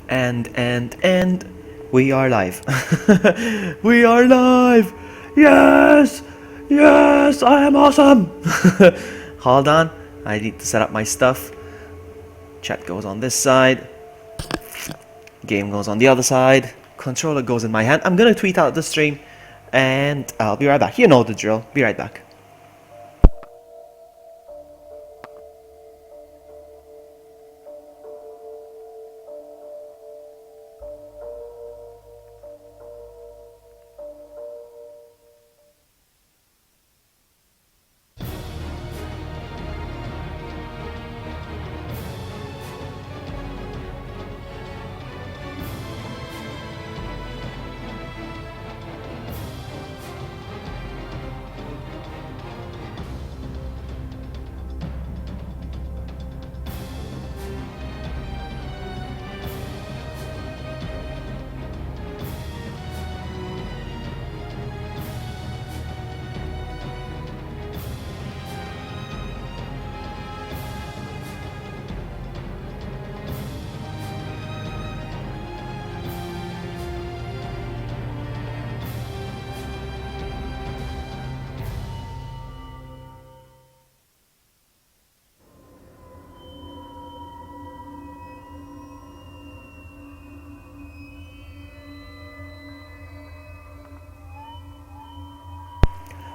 And we are live. We are live. Yes, yes, I am awesome. Hold on, I need to set up my stuff. Chat goes on this side, game goes on the other side, controller goes in my hand. I'm gonna tweet out the stream, and I'll be right back. You know the drill. Be right back.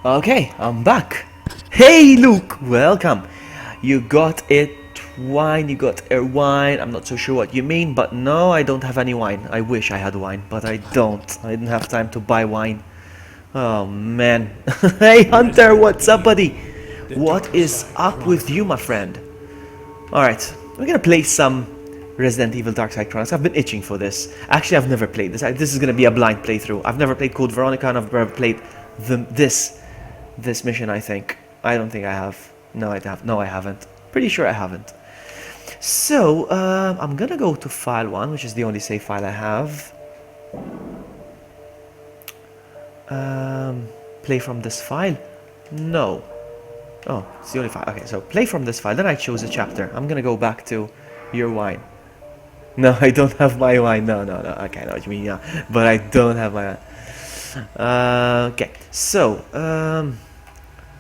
Okay, I'm back. Hey Luke, welcome. You got it wine, you got a wine. I'm not so sure what you mean, but no, I don't have any wine. I wish I had wine, but I don't. I didn't have time to buy wine. Oh man. Hey Hunter, what's up, buddy? What is up with you, my friend? Alright, we're gonna play some Resident Evil Darkside Chronicles. I've been itching for this. Actually, I've never played this. This is gonna be a blind playthrough. I've never played Code Veronica, and I've never played this mission, I think. I don't think I have. No, I have. No, I haven't. Pretty sure I haven't. So, I'm gonna go to file 1, which is the only save file I have. Play from this file? No. Oh, it's the only file. Okay, so play from this file. Then I chose a chapter. I'm gonna go back to your wine. No, I don't have my wine. No. Okay, I know what you mean, yeah. But I don't have my wine. Okay, so,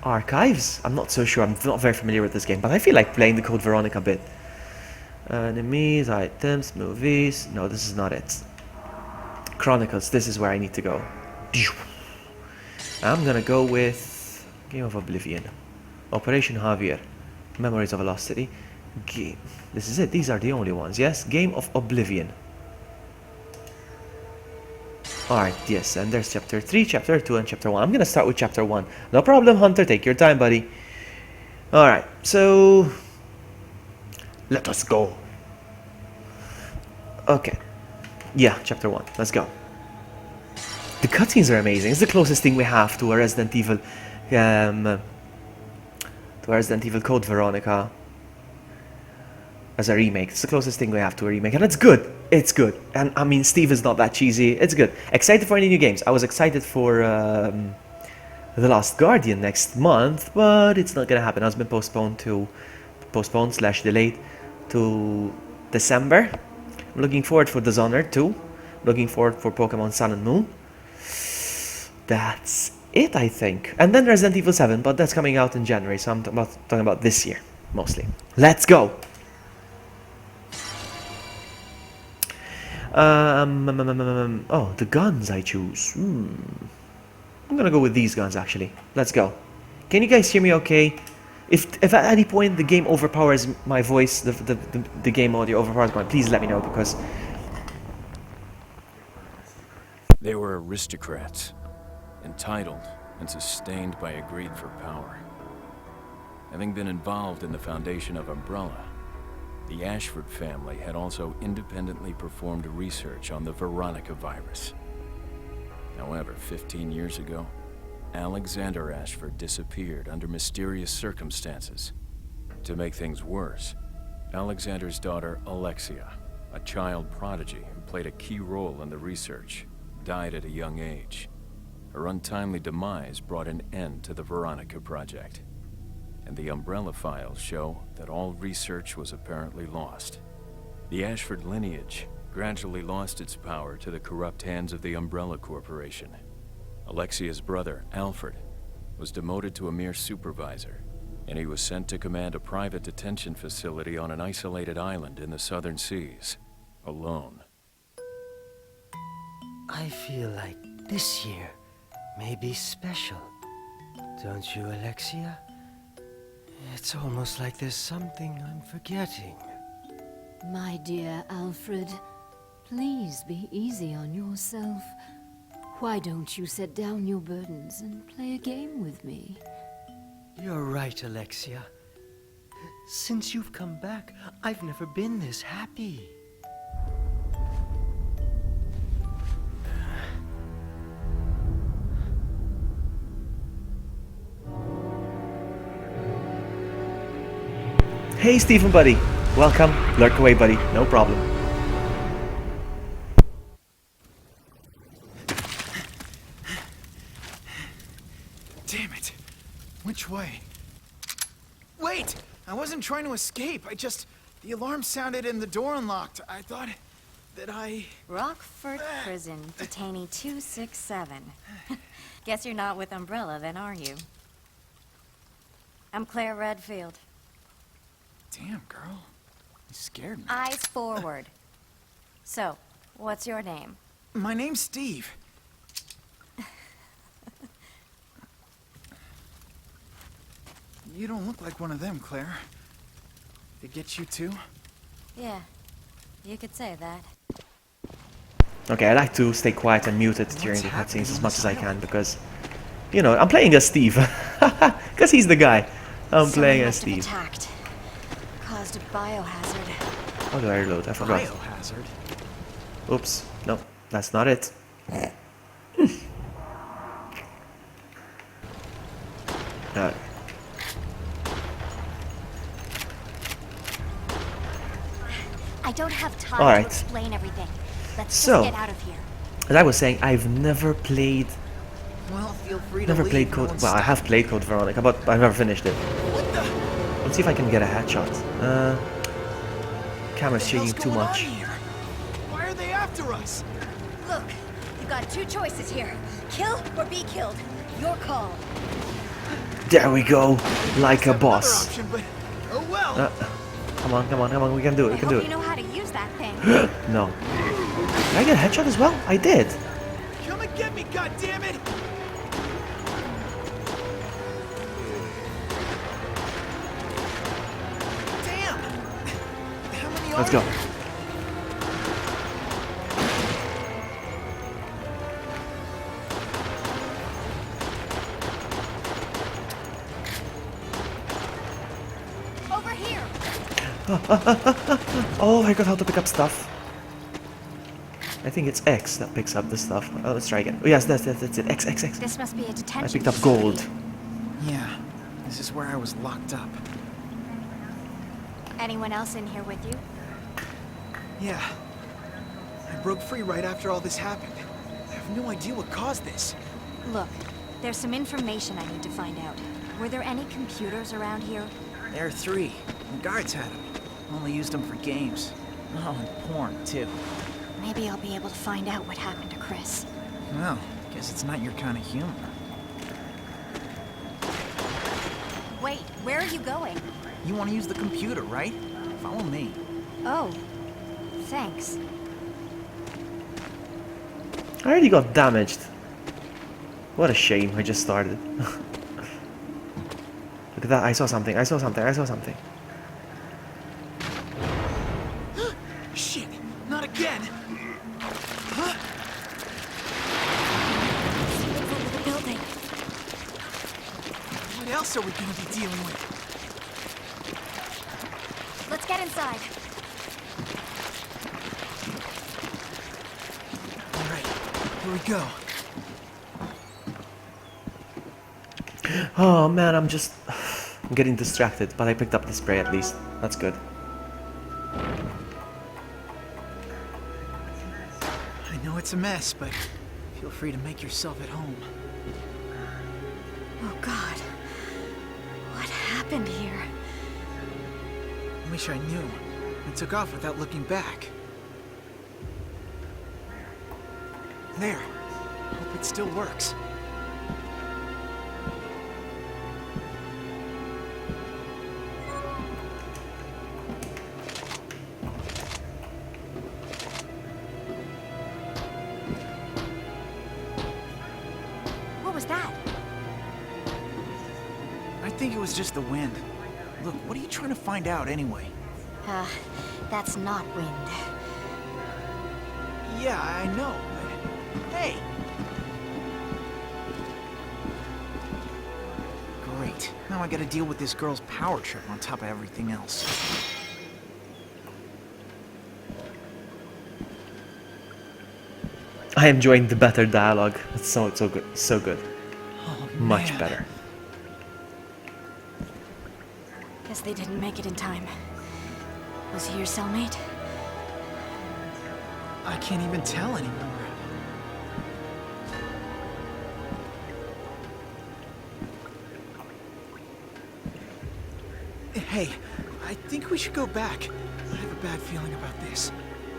archives? I'm not so sure. I'm not very familiar with this game, but I feel like playing the Code Veronica bit. Enemies, items, movies. No, this is not it. Chronicles, this is where I need to go. I'm gonna go with Game of Oblivion. Operation Javier. Memories of a Lost City. Game. This is it. These are the only ones, yes? Game of Oblivion. Alright, yes, and there's chapter 3, chapter 2, and chapter 1. I'm gonna start with chapter 1. No problem, Hunter, take your time, buddy. Alright, so... let us go. Okay. Yeah, chapter 1. Let's go. The cutscenes are amazing. It's the closest thing we have to a Resident Evil... to a Resident Evil Code Veronica as a remake. It's the closest thing we have to a remake, and it's good. It's good. And I mean, Steve is not that cheesy. It's good. Excited for any new games. I was excited for The Last Guardian next month, but it's not gonna happen. It's been postponed/delayed to December. I'm looking forward for Dishonored 2. Looking forward for Pokemon Sun and Moon. That's it, I think. And then Resident Evil 7, but that's coming out in January, so I'm talking about this year, mostly. Let's go! Oh, the guns I choose. I'm gonna go with these guns, actually. Let's go. Can you guys hear me okay? If at any point the game overpowers my voice, the game audio overpowers mine, please let me know, because... They were aristocrats, entitled and sustained by a greed for power. Having been involved in the foundation of Umbrella, the Ashford family had also independently performed research on the Veronica virus. However, 15 years ago, Alexander Ashford disappeared under mysterious circumstances. To make things worse, Alexander's daughter, Alexia, a child prodigy who played a key role in the research, died at a young age. Her untimely demise brought an end to the Veronica project, and the Umbrella files show that all research was apparently lost. The Ashford lineage gradually lost its power to the corrupt hands of the Umbrella Corporation. Alexia's brother, Alfred, was demoted to a mere supervisor, and he was sent to command a private detention facility on an isolated island in the southern seas, alone. I feel like this year may be special. Don't you, Alexia? It's almost like there's something I'm forgetting. My dear Alfred, please be easy on yourself. Why don't you set down your burdens and play a game with me? You're right, Alexia. Since you've come back, I've never been this happy. Hey, Stephen, buddy. Welcome. Lurk away, buddy. No problem. Damn it. Which way? Wait! I wasn't trying to escape. The alarm sounded and the door unlocked. I thought that I... Rockford Prison, detainee 267. Guess you're not with Umbrella then, are you? I'm Claire Redfield. Damn, girl. You scared me. Eyes forward. So, what's your name? My name's Steve. You don't look like one of them, Claire. They get you too? Yeah, you could say that. Okay, I like to stay quiet and muted during the cutscenes as much as I can because, you know, I'm playing as Steve. Because he's the guy. I'm playing as Steve. Attacked. Caused a biohazard. How do I reload? I forgot. Biohazard? Oops. No, that's not it. I don't have time All right. to explain everything. Let's So, just get out of here. as I was saying, I've never played Well, feel free to leave. played No Code. one's Well, I have played Code Veronica, but I've never finished it. What the... Let's see if I can get a headshot. Camera's shaking hell's too going on much. here? Why are they after us? Look, you got two choices here. Kill or be killed. Your call. There we go, like a Another boss. option, but... Oh well. Come on, come on, come on. We can do it. I We can hope do you it. know how to use that thing. No. Did I get a headshot as well? I did. Come and get me, goddammit! Damn! How many Let's are go. there? Over here. Oh, I got how to pick up stuff. I think it's X that picks up the stuff. Oh, let's try again. Oh, yes, that's it. X, X, X. This must be a detention. I picked up facility. gold. Yeah, this is where I was locked up. Anyone else in here with you? Yeah. I broke free right after all this happened. I have no idea what caused this. Look, there's some information I need to find out. Were there any computers around here? There are 3. The guards had them. Only used them for games. Oh, and porn, too. Maybe I'll be able to find out what happened to Chris. Well, guess it's not your kind of humor. Wait, where are you going? You want to use the computer, right? Follow me. Oh, thanks. I already got damaged. What a shame. I just started. Look at that. I saw something. I saw something. I saw something. Shit, not again! Huh? It's over the building. What else are we gonna be dealing with? Let's get inside. Alright, here we go. Oh man, I'm getting distracted, but I picked up the spray at least. That's good. I know it's a mess, but feel free to make yourself at home. Oh God. What happened here? I wish I knew. I took off without looking back. There. Hope it still works. What was that? I think it was just the wind. Look, what are you trying to find out anyway? That's not wind. Yeah, I know, but hey! Great. Now I gotta deal with this girl's power trip on top of everything else. I am enjoying the better dialogue. It's so good, so good. Oh, Much man. better. Guess they didn't make it in time. Was he your cellmate? I can't even tell anymore. Hey, I think we should go back. I have a bad feeling about this.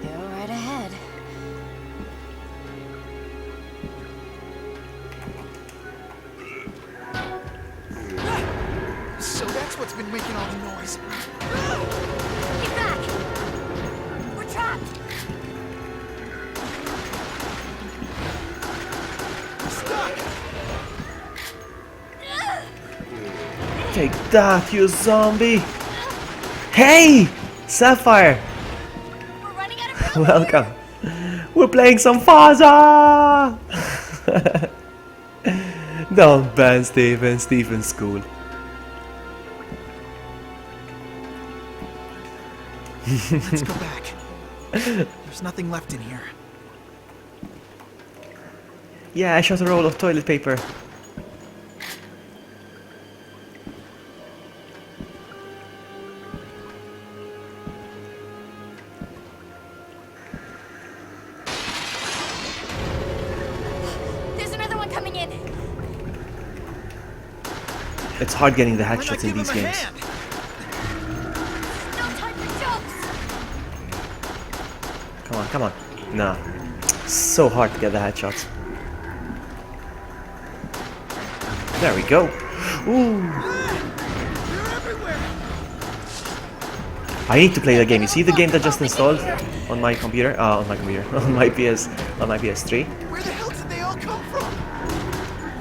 Go right ahead. So that's what's been making all the noise. Get back! We're trapped! Stuck! Take that, you zombie! Hey! Sapphire! We're running out of room! Welcome! We're playing some Faza! Don't ban Steven, Steven's cool. Let's go back. There's nothing left in here. Yeah, I shot a roll of toilet paper. There's another one coming in! It's hard getting the Why not headshots in give these him a games. hand? No time for jokes! Come on, come on. Nah. So hard to get the headshots. There we go. Ooh. You're everywhere! I need to play the game. You see the game that just installed on my computer? On my PS3. Where the hell did they all come from?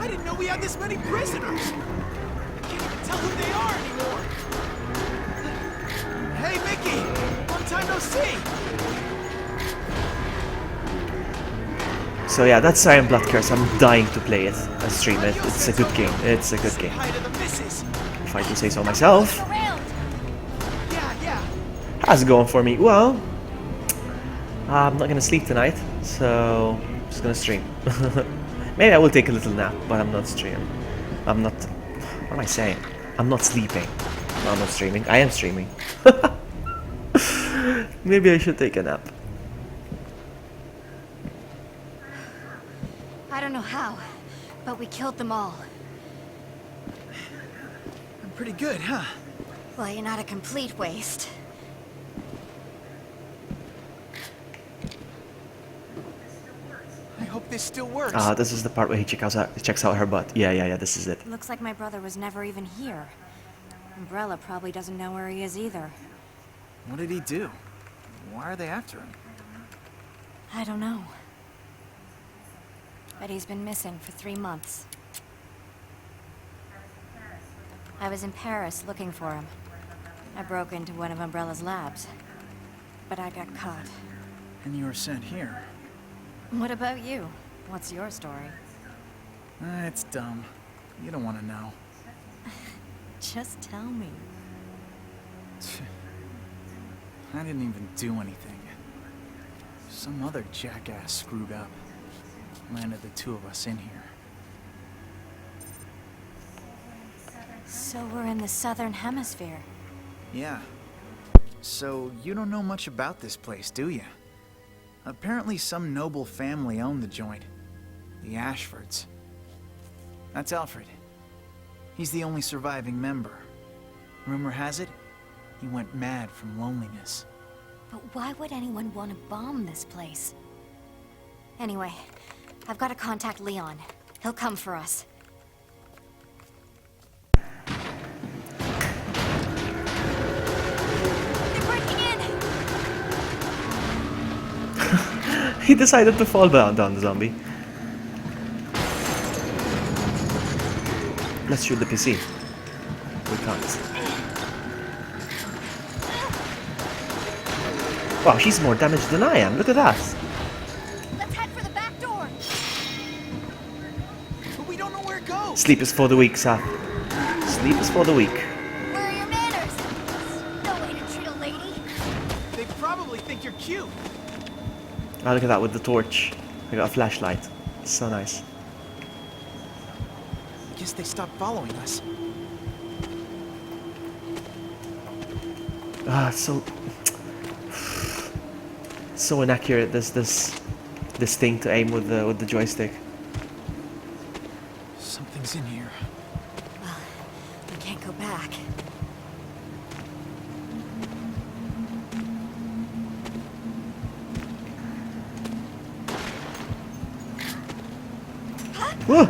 I didn't know we had this many prisoners. I can't even tell who they are anymore. Hey, Mickey! Long time no see! So yeah, that's Siren Blood Curse. I'm dying to play it and stream it. It's a good game. It's a good game. Hi to the missus. If I do say so myself. Around! Yeah. How's it going for me? Well, I'm not gonna sleep tonight, so I'm just gonna stream. Maybe I will take a little nap, but I'm not streaming. I'm not. What am I saying? I'm not sleeping. No, I'm not streaming. I am streaming. Maybe I should take a nap. I don't know how, but we killed them all. I'm pretty good, huh? Well, you're not a complete waste. I hope this still works. This is the part where he checks out her butt. Yeah, this is it. Looks like my brother was never even here. Umbrella probably doesn't know where he is either. What did he do? Why are they after him? I don't know. But he's been missing for 3 months. I was in Paris looking for him. I broke into one of Umbrella's labs. But I got caught. And you were sent here. What about you? What's your story? It's dumb. You don't want to know. Just tell me. I didn't even do anything. Some other jackass screwed up. Landed the two of us in here. So we're in the southern hemisphere. Yeah. So you don't know much about this place, do you? Apparently some noble family owned the joint. The Ashfords. That's Alfred. He's the only surviving member. Rumor has it, he went mad from loneliness. But why would anyone want to bomb this place? Anyway, I've got to contact Leon. He'll come for us. They're breaking in! He decided to fall down the zombie. Let's shoot the PC. We can't. Wow, she's more damaged than I am. Look at that. Let's head for the back door! But we don't know where it goes. Sleep is for the weak, Seth. Sleep is for the weak. Where are your manners? No way to treat a lady. They probably think you're cute. Oh, look at that with the torch. I got a flashlight. So nice. I guess they stopped following us. Ah, so inaccurate. This thing to aim with the joystick. Something's in here. Well, we can't go back. Whoa,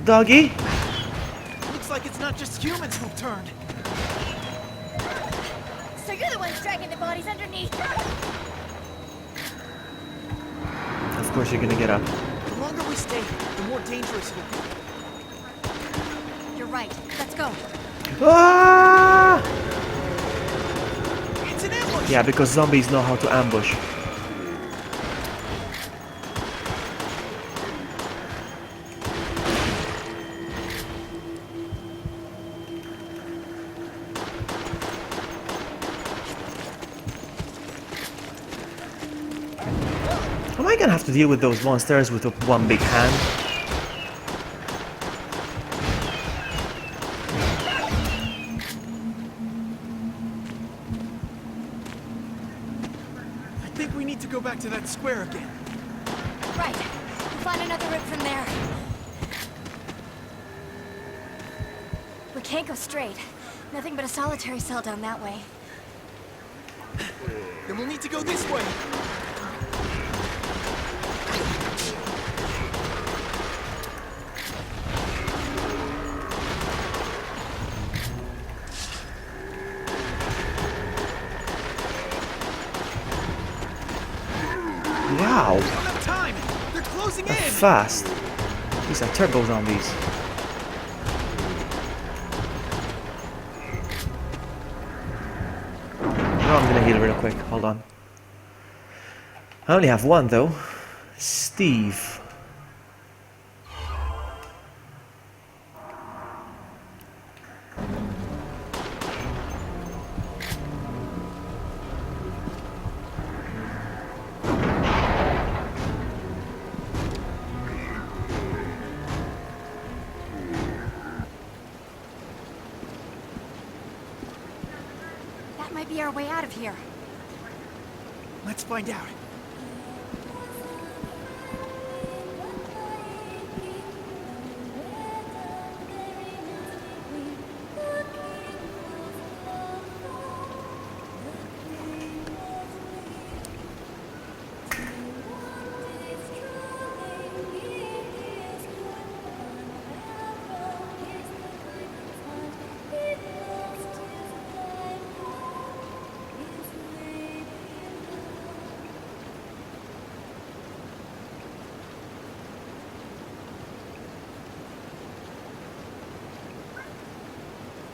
doggy. Looks like it's not just humans who've turned. So you're the ones dragging the bodies underneath. Of course you're gonna get up. The longer we stay, the more dangerous it'll be. You're right. Let's go. Ah! It's an ambush! Yeah, because zombies know how to ambush. Am I gonna have to deal with those monsters with one big hand? I think we need to go back to that square again. Right. We'll find another route from there. We can't go straight. Nothing but a solitary cell down that way. Then we'll need to go this way. Wow, We don't have time! They're closing in! fast. These are turbo zombies. Oh, I'm gonna heal real quick. Hold on. I only have one though. Steve. That might be our way out of here. Let's find out.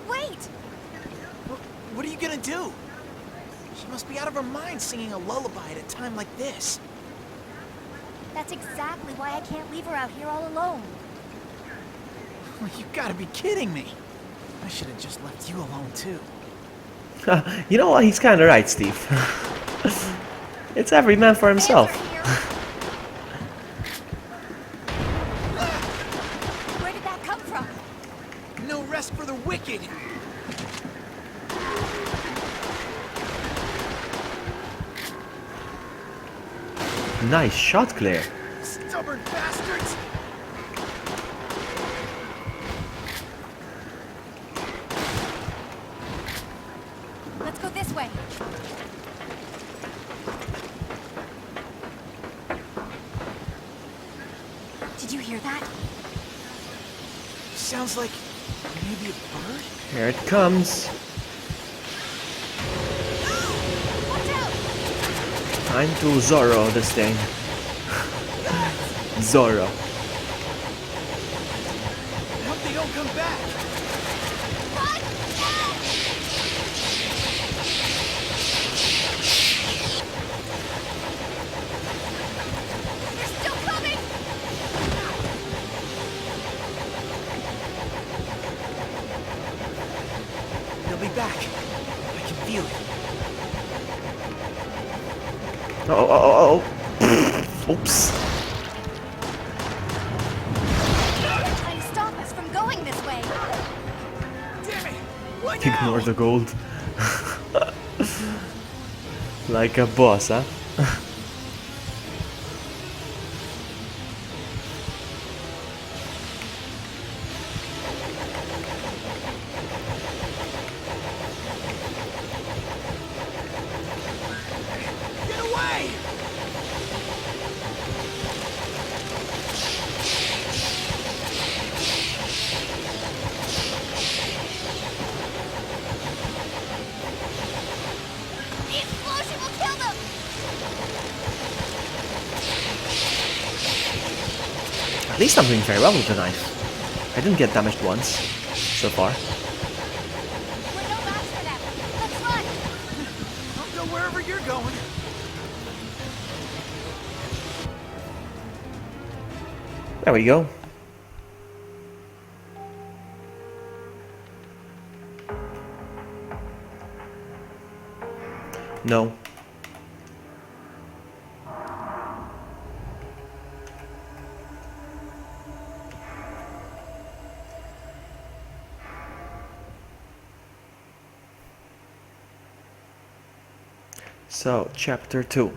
Wait! What are you gonna do? She must be out of her mind singing a lullaby at a time like this. That's exactly why I can't leave her out here all alone. You gotta be kidding me. I should have just left you alone too. You know what? He's kinda right, Steve. It's every man for himself. Where did that come from? No rest for the wicked. Nice shot, Claire. Stubborn bastards! Let's go this way. hear that? Sounds like maybe a bird? Here it comes. Watch out! Time to Zorro this thing. Zorro. I hope they don't come back. Run! They're still coming! They'll be back. I can feel it. Oh. Oops. They're trying to stop us from going this way. Damn it! What now? Ignore the gold. Like a boss, huh? Get away! The explosion will kill them! At least I'm doing very well with the knife. I didn't get damaged once so far. We're no match for them. Let's run! I'll go wherever you're going. There we go. No. So, chapter 2.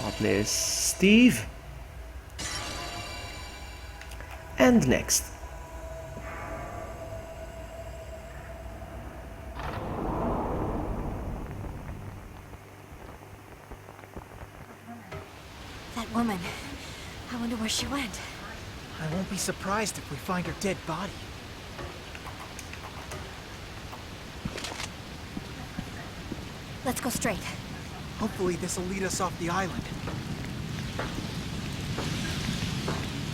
I'll play as Steve. And next. That woman. I wonder where she went. I won't be surprised if we find her dead body. Let's go straight. Hopefully this'll lead us off the island.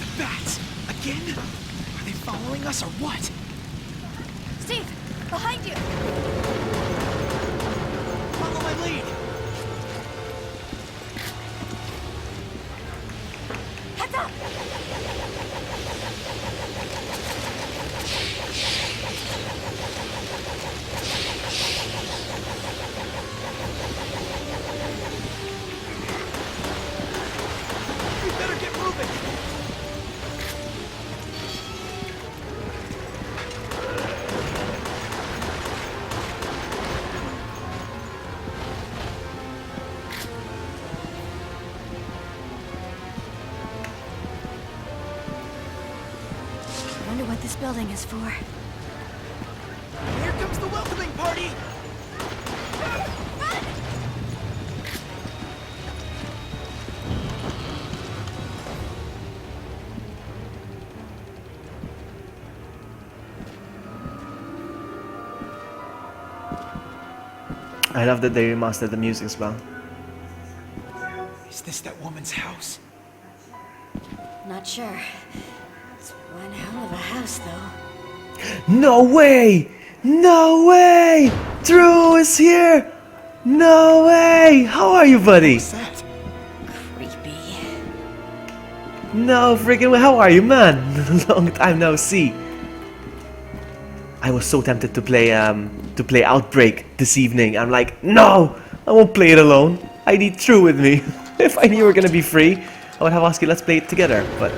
The bats! Again? Are they following us or what? Steve, behind you! Follow my lead! Heads up! We better get moving! I wonder what this building is for. Here comes the welcoming party! Run! I love that they remastered the music as well. Is this that woman's house? Not sure. It's one hell of a house, though. No way! No way! Drew is here! No way! How are you, buddy? What's that? Creepy. No freaking way! How are you, man? Long time no see. I was so tempted to play Outbreak this evening. I'm like, no! I won't play it alone. I need Drew with me. If I knew we were gonna be free, I would have asked you, let's play it together. But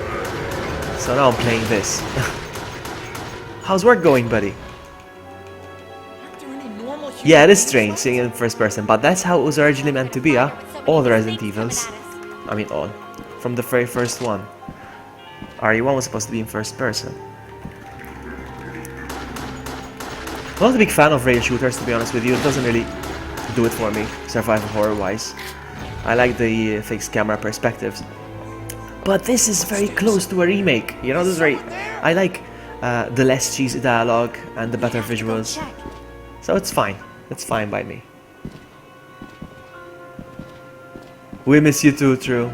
so now I'm playing this. How's work going, buddy? Not doing any normal human Yeah, it is things, strange right? seeing it in first person, but that's how it was originally meant to be, huh? All the Resident Evils. I mean, all. From the very first one. RE1 was supposed to be in first person. I'm not a big fan of rail shooters, to be honest with you. It doesn't really do it for me, survival horror-wise. I like the fixed camera perspectives. But this is very close to a remake. You know, this is very... I like the less cheesy dialogue and the better visuals. Check. So it's fine. It's fine by me. We miss you too, True.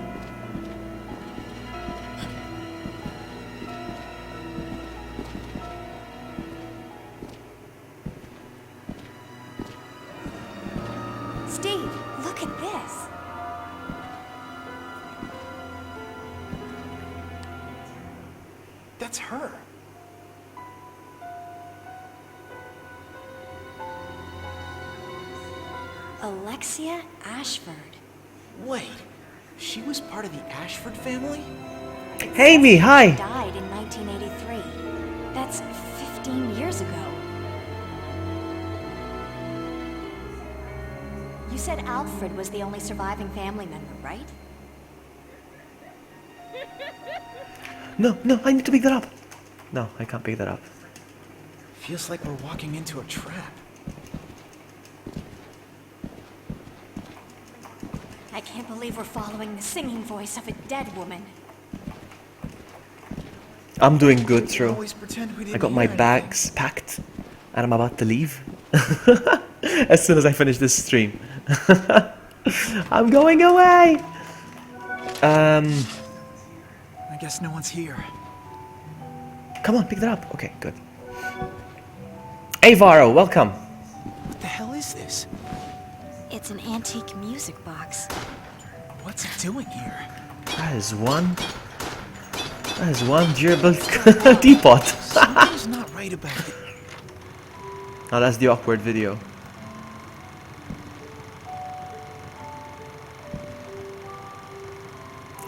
Steve, look at this. That's her. Alexia Ashford. Wait, she was part of the Ashford family? Amy, hi! Died in 1983. That's 15 years ago. You said Alfred was the only surviving family member, right? No, no, I need to pick that up. No, I can't pick that up. Feels like we're walking into a trap. I can't believe we're following the singing voice of a dead woman. I'm doing good, True. Always pretend we didn't I got my hear anything. bags packed and I'm about to leave. As soon as I finish this stream. I'm going away! I guess no one's here. Come on, pick that up. Okay, good. Hey, Varo, welcome. What the hell is this? It's an antique music box. What's it doing here? That is one durable teapot. Something's not right about it. Now that's the awkward video.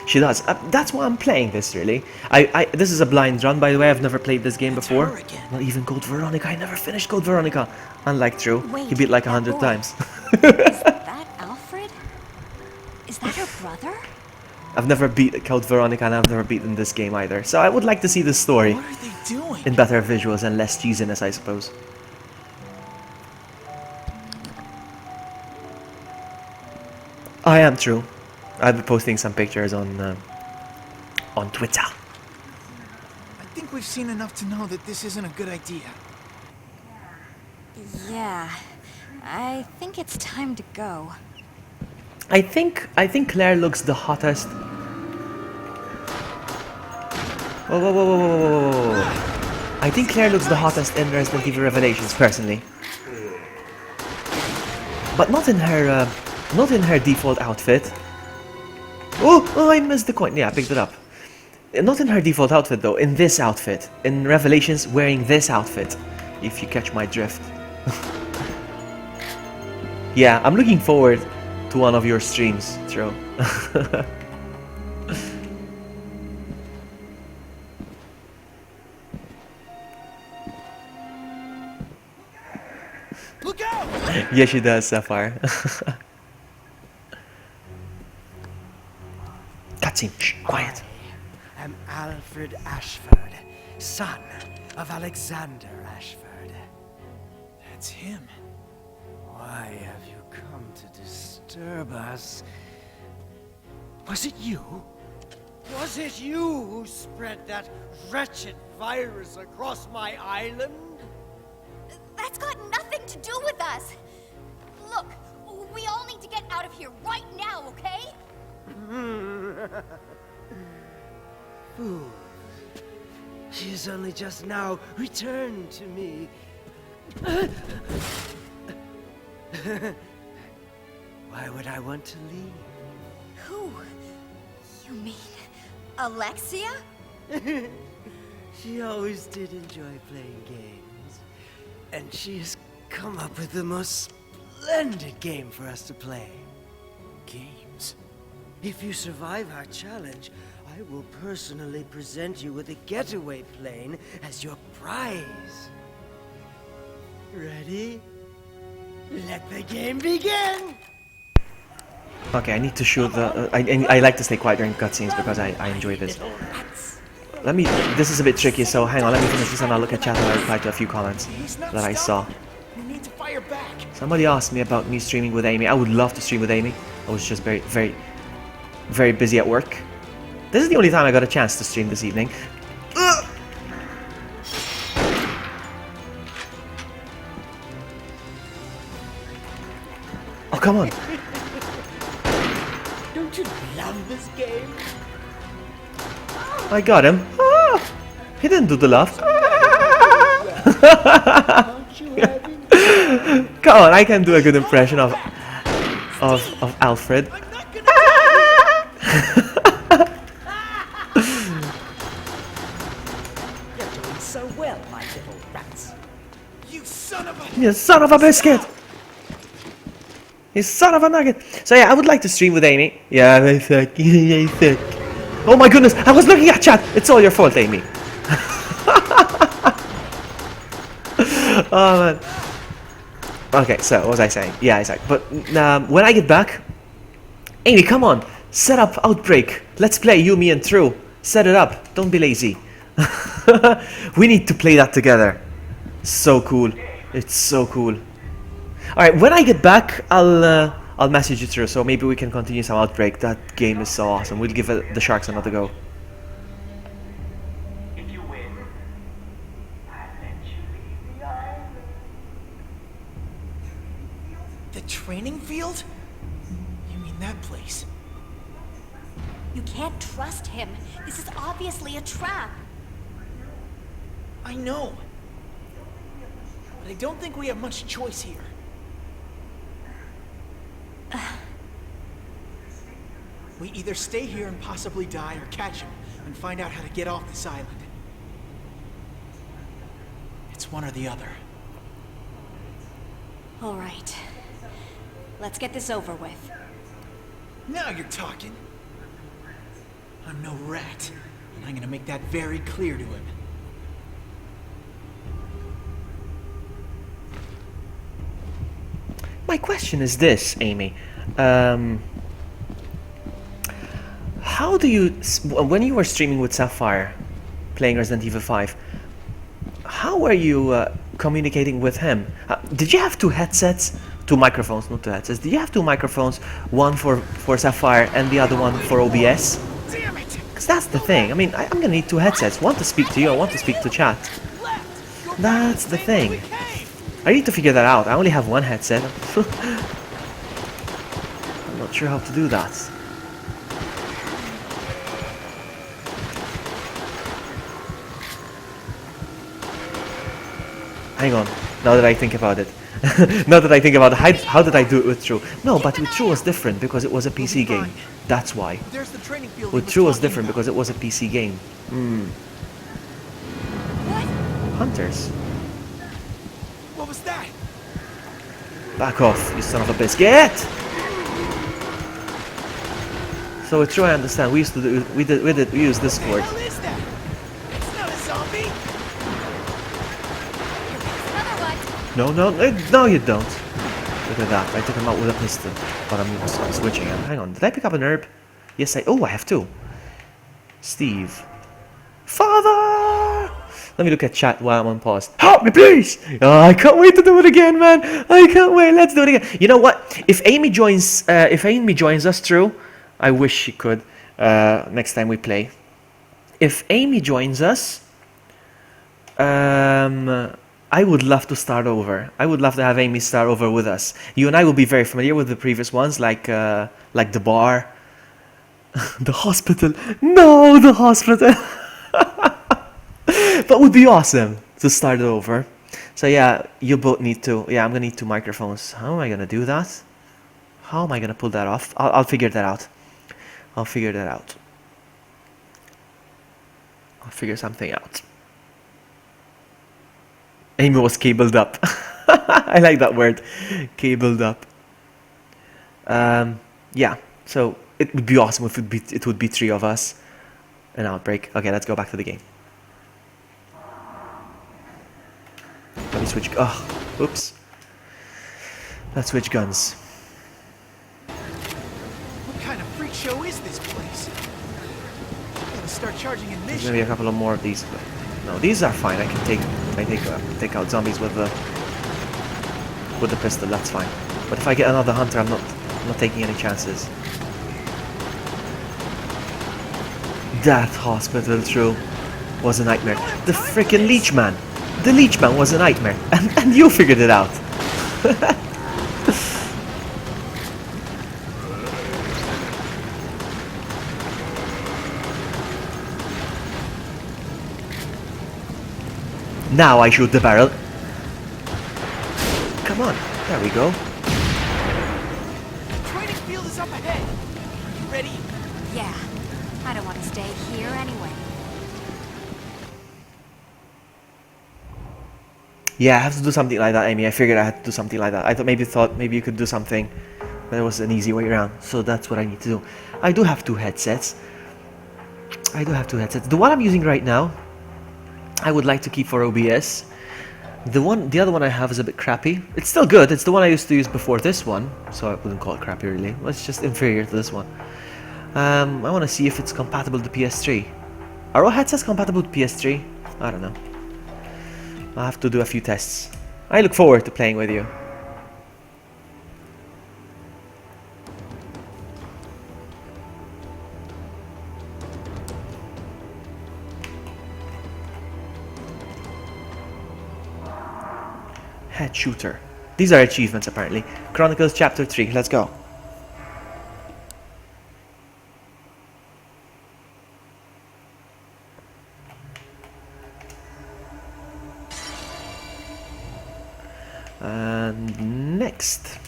She does. That's why I'm playing this, really. This is a blind run, by the way. I've never played this game before. her again. Not even Code Veronica. I never finished Code Veronica. Unlike True. Wait, He beat like that 100 boy. times. Is that Alfred? Is that her brother? I've never beat Code Veronica and I've never beaten this game either. So I would like to see the story What are they doing? in better visuals and less cheesiness, I suppose. I am True. I'll be posting some pictures on Twitter. I think we've seen enough to know that this isn't a good idea. Yeah. I think it's time to go. I think Claire looks the hottest. Whoa, whoa, whoa, whoa, whoa, whoa, whoa, whoa. I think Claire looks the hottest in Resident Evil Revelations, personally. But not in her default outfit. Oh, I missed the coin. Yeah, I picked it up. Not in her default outfit though, in this outfit. In Revelations, wearing this outfit. If you catch my drift. Yeah, I'm looking forward to one of your streams, True. Look out! Yeah, she does, Sapphire. Cutscene. Shh, quiet. I am Alfred Ashford, son of Alexander Ashford. That's him. Why have you come to disturb us? Was it you? Was it you who spread that wretched virus across my island? That's got nothing to do with us! Look, we all need to get out of here right now, okay? Fool. She has only just now returned to me. Why would I want to leave? Who? You mean Alexia? She always did enjoy playing games. And she has come up with the most splendid game for us to play. Games. If you survive our challenge, I will personally present you with a getaway plane as your prize. Ready? Let the game begin! Okay, I need to shoot the... I like to stay quiet during cutscenes because I enjoy this. Let me... This is a bit tricky, so hang on, let me finish this and I'll look at chat and I'll reply to a few comments He's not that I saw. stopping. We need to fire back. Somebody asked me about me streaming with Amy. I would love to stream with Amy. I was just very busy at work. This is the only time I got a chance to stream this evening. Ugh! Oh, come on. Don't you love this game? I got him. Ah! He didn't do the laugh. Aren't you having Come on, I can do a good impression of Alfred. You're doing so well, my little rats. You son of a... You son of a biscuit! You son of a nugget! So yeah, I would like to stream with Amy. Yeah, they suck. They suck. Oh my goodness, I was looking at chat! It's all your fault, Amy. Oh man. Okay, so what was I saying? Yeah, exactly. But when I get back, Amy, come on, set up Outbreak. Let's play you, me, and True. Set it up. Don't be lazy. We need to play that together. So cool. It's so cool. All right, when I get back, I'll message you through. So maybe we can continue some Outbreak. That game is so awesome. We'll give the Sharks another go. The training field? You mean that place? You can't trust him. This is obviously a trap. I know. But I don't think we have much choice here. We either stay here and possibly die, or catch him and find out how to get off this island. It's one or the other. All right. Let's get this over with. Now you're talking. I'm no rat, and I'm gonna make that very clear to him. My question is this, Amy. How do you, when you were streaming with Sapphire, playing Resident Evil 5, how were you communicating with him? Did you have two headsets? Two microphones, not two headsets. Did you have two microphones, one for Sapphire and the other one for OBS? Damn it! Because that's the thing. I mean, I'm gonna need two headsets. One to speak to you, and one to speak to chat. That's the thing. I need to figure that out. I only have one headset. I'm not sure how to do that. Hang on, now that I think about it. Now that I think about it, how did I do it with True? No, but with True was different because it was a PC game. That's why. There's the training field. With True was different because it was a PC game. What? Hunters. What was that? Back off, you son of a biscuit! So with True, I understand. We used to do, we use Discord. What the hell is that? It's not a zombie. No, you don't. Look at that. I took him out with a pistol, but I'm switching him. Hang on, did I pick up an herb? Yes, I have two. Steve. Father! Let me look at chat while I'm on pause. Help me, please! Oh, I can't wait to do it again, man. I can't wait. Let's do it again. You know what? If Amy joins us, True, I wish she could. Next time we play. If Amy joins us, I would love to start over. I would love to have Amy start over with us. You and I will be very familiar with the previous ones, like the bar, the hospital. No, the hospital. But it would be awesome to start it over. So yeah, you both need to. Yeah, I'm gonna need two microphones. How am I gonna do that? How am I gonna pull that off? I'll figure that out. I'll figure that out. I'll figure something out. Amy was cabled up. I like that word, cabled up. Yeah, so it would be awesome if it would be three of us. An Outbreak. Okay, let's go back to the game. Let me switch. Oh, oops. Let's switch guns. What kind of freak show is this place? I'm gonna start charging There's admission. maybe a couple of more of these. No, these are fine. I can take out zombies with the pistol. That's fine. But if I get another hunter, I'm not I'm not taking any chances. That hospital through was a nightmare. The freaking leech man! The leech man was a nightmare. And you figured it out. Now I shoot the barrel. Come on, there we go. Training field is up ahead. Are you ready? Yeah, I don't want to stay here anyway. Yeah, I have to do something like that, Amy. I figured I had to do something like that. I thought maybe you could do something, but it was an easy way around. So that's what I need to do. I do have two headsets. The one I'm using right now, I would like to keep for OBS. The other one I have is a bit crappy. It's still good. It's the one I used to use before this one, so I wouldn't call it crappy really. Well, it's just inferior to this one. I want to see if it's compatible to PS3. Are all headsets compatible to PS3? I don't know. I'll have to do a few tests. I look forward to playing with you. Head shooter. These are achievements apparently. Chronicles chapter 3. Let's go. And next.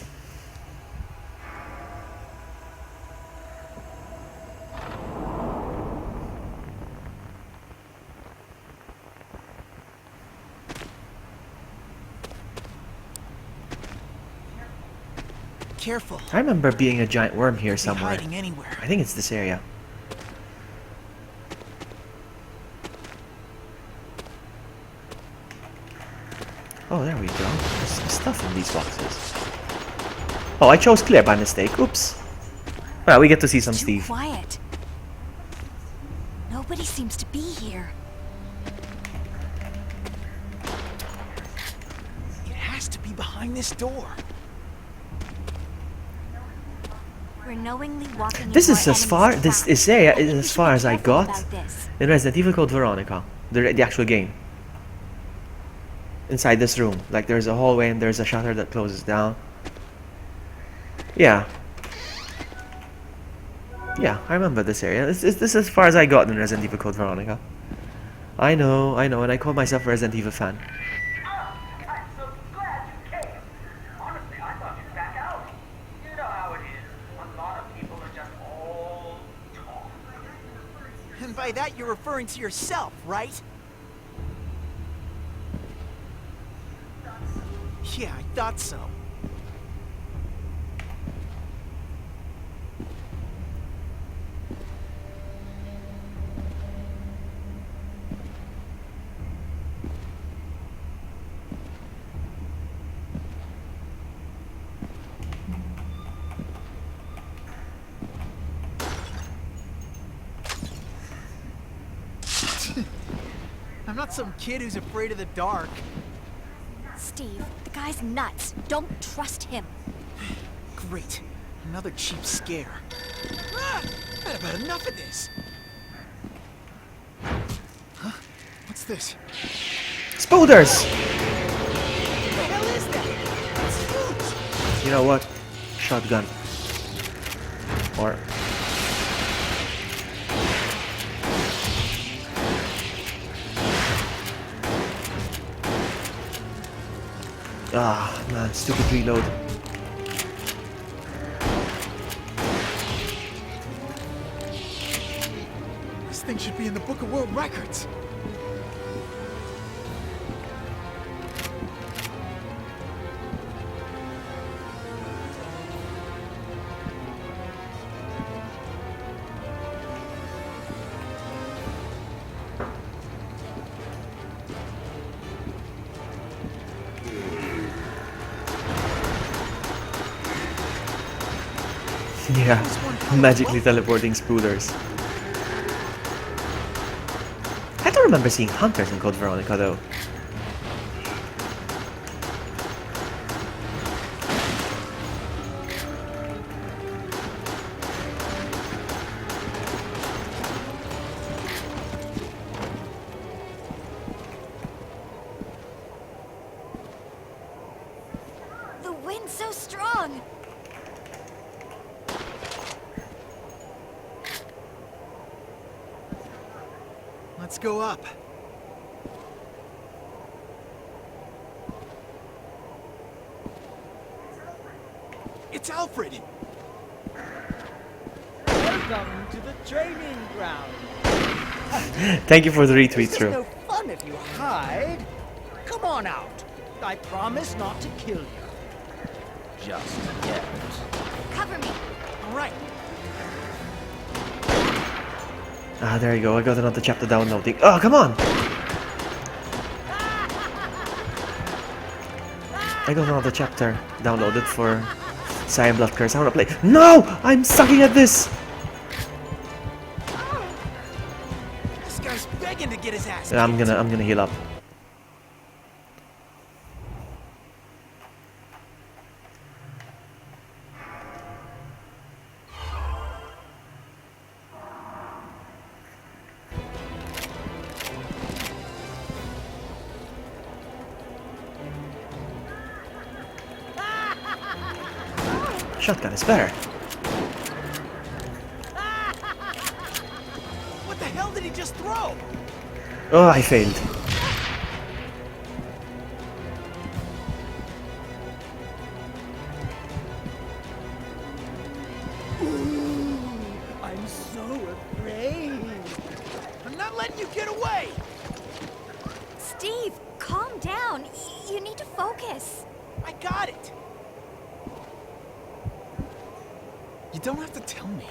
Careful. I remember being a giant worm here Be somewhere. hiding anywhere. I think it's this area. Oh, there we go. There's some stuff in these boxes. Oh, I chose clear by mistake. Oops. Well, we get to see some Too Steve. quiet. Nobody seems to be here. It has to be behind this door. We're knowingly walking. This into is our as far. enemy's This trap. area I think is we as should far be as I careful got about this. in Resident Evil Code Veronica, the actual game. Inside this room, like there's a hallway and there's a shutter that closes down. Yeah. Yeah, I remember this area. This is as far as I got in Resident Evil Code Veronica. I know, and I call myself a Resident Evil fan. I'm so glad you came. Honestly, I thought you'd back out. You know how it is. A lot of people are just all talk. And by that you're referring to yourself, right? Yeah, I thought so. I'm not some kid who's afraid of the dark. Steve, the guy's nuts. Don't trust him. Great. Another cheap scare. Ah! I've had about enough of this. Huh? What's this? Spooders! What the hell is that? It's huge! You know what? Shotgun. Or... Ah, man, stupid reload. This thing should be in the Book of World Records. Yeah, magically teleporting spooders. I don't remember seeing hunters in Code Veronica though. wind's so strong. Let's go up. It's Alfred! Welcome to the training ground. Thank you for the retweet This is through. no fun if you hide. Come on out. I promise not to kill you. Just yet. Cover me. Alright, Ah, there you go. I got another chapter downloading. Oh, come on! I got another chapter downloaded for Cyan Blood Curse. I wanna play. No! I'm sucking at this! this guy's begging to get his ass I'm kicked. gonna heal up. Shotgun is better. What the hell did he just throw? Oh, I failed. I'm so afraid. I'm not letting you get away! Steve, calm down. You need to focus. I got it! You don't have to tell me.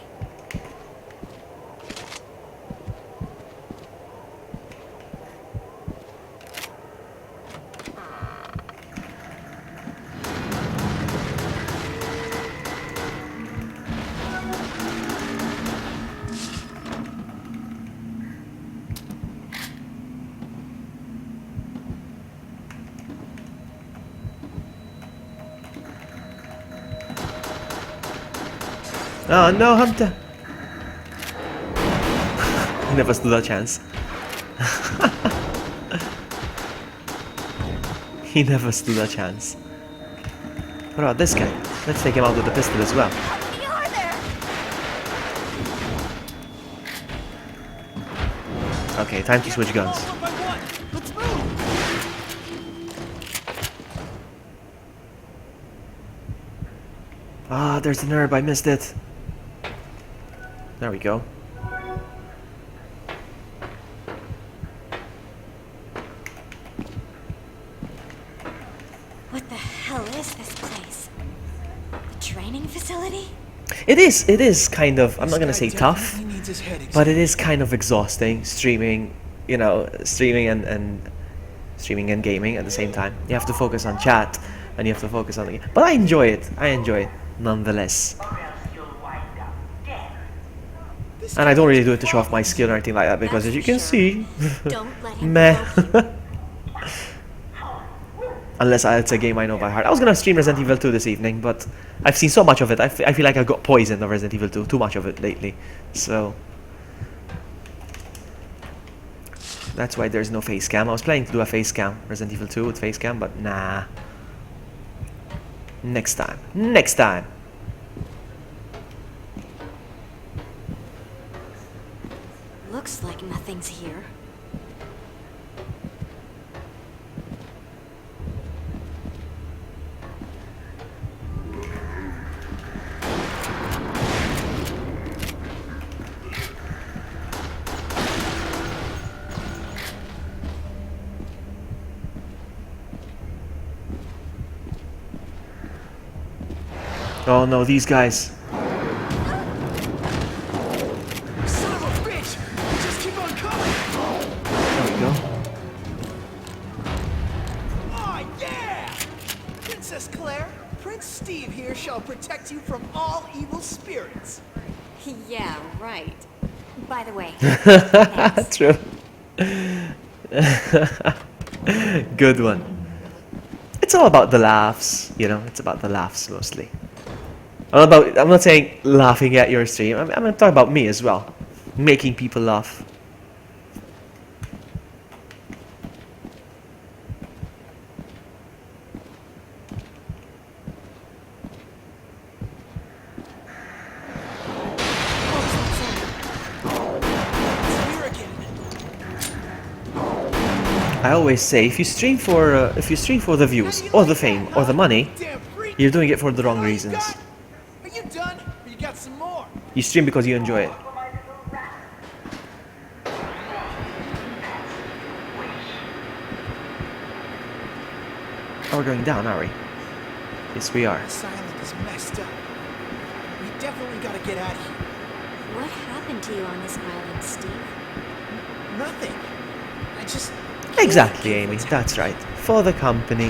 Oh no, Hunter! He never stood a chance. He never stood a chance. What about this guy? Let's take him out with the pistol as well. You're there. Okay, time to switch guns. One by one. Let's move! Ah, there's an herb, I missed it. There we go. What the hell is this place? A training facility? It is kind of, I'm not gonna say tough, Definitely needs his head but it is kind of exhausting streaming, you know, streaming and streaming and gaming at the same time. You have to focus on chat and you have to focus on the game. But I enjoy it nonetheless. Or else you'll wind up dead. And I don't really do it to show off my skill or anything like that because as you can see, Don't let him meh. provoke you. Unless it's a game I know by heart. I was gonna stream Resident Evil 2 this evening, but I've seen so much of it. I feel like I got poisoned of Resident Evil 2, too much of it lately. So that's why there's no face cam. I was planning to do a face cam, Resident Evil 2 with face cam, but nah. Next time. Next time. Looks like nothing's here. Oh no, these guys. Son of a bitch! Just keep on coming! There we go. Oh yeah! Princess Claire, Prince Steve here shall protect you from all evil spirits. Yeah, right. By the way, True. Good one. It's all about the laughs, you know. It's about the laughs mostly. I'm not saying laughing at your stream. I'm talking about me as well, making people laugh. I always say, if you stream for the views or the fame or the money, Damn freak! you're doing it for the wrong Oh, you reasons. done? Are you done? Or you got some more? You stream because you enjoy it. Oh, we're going down, are we? Yes, we are. This island is messed up. We definitely gotta get out of here. What happened to you on this island, Steve? Nothing. I just... Exactly, Amy. That's right. For the company.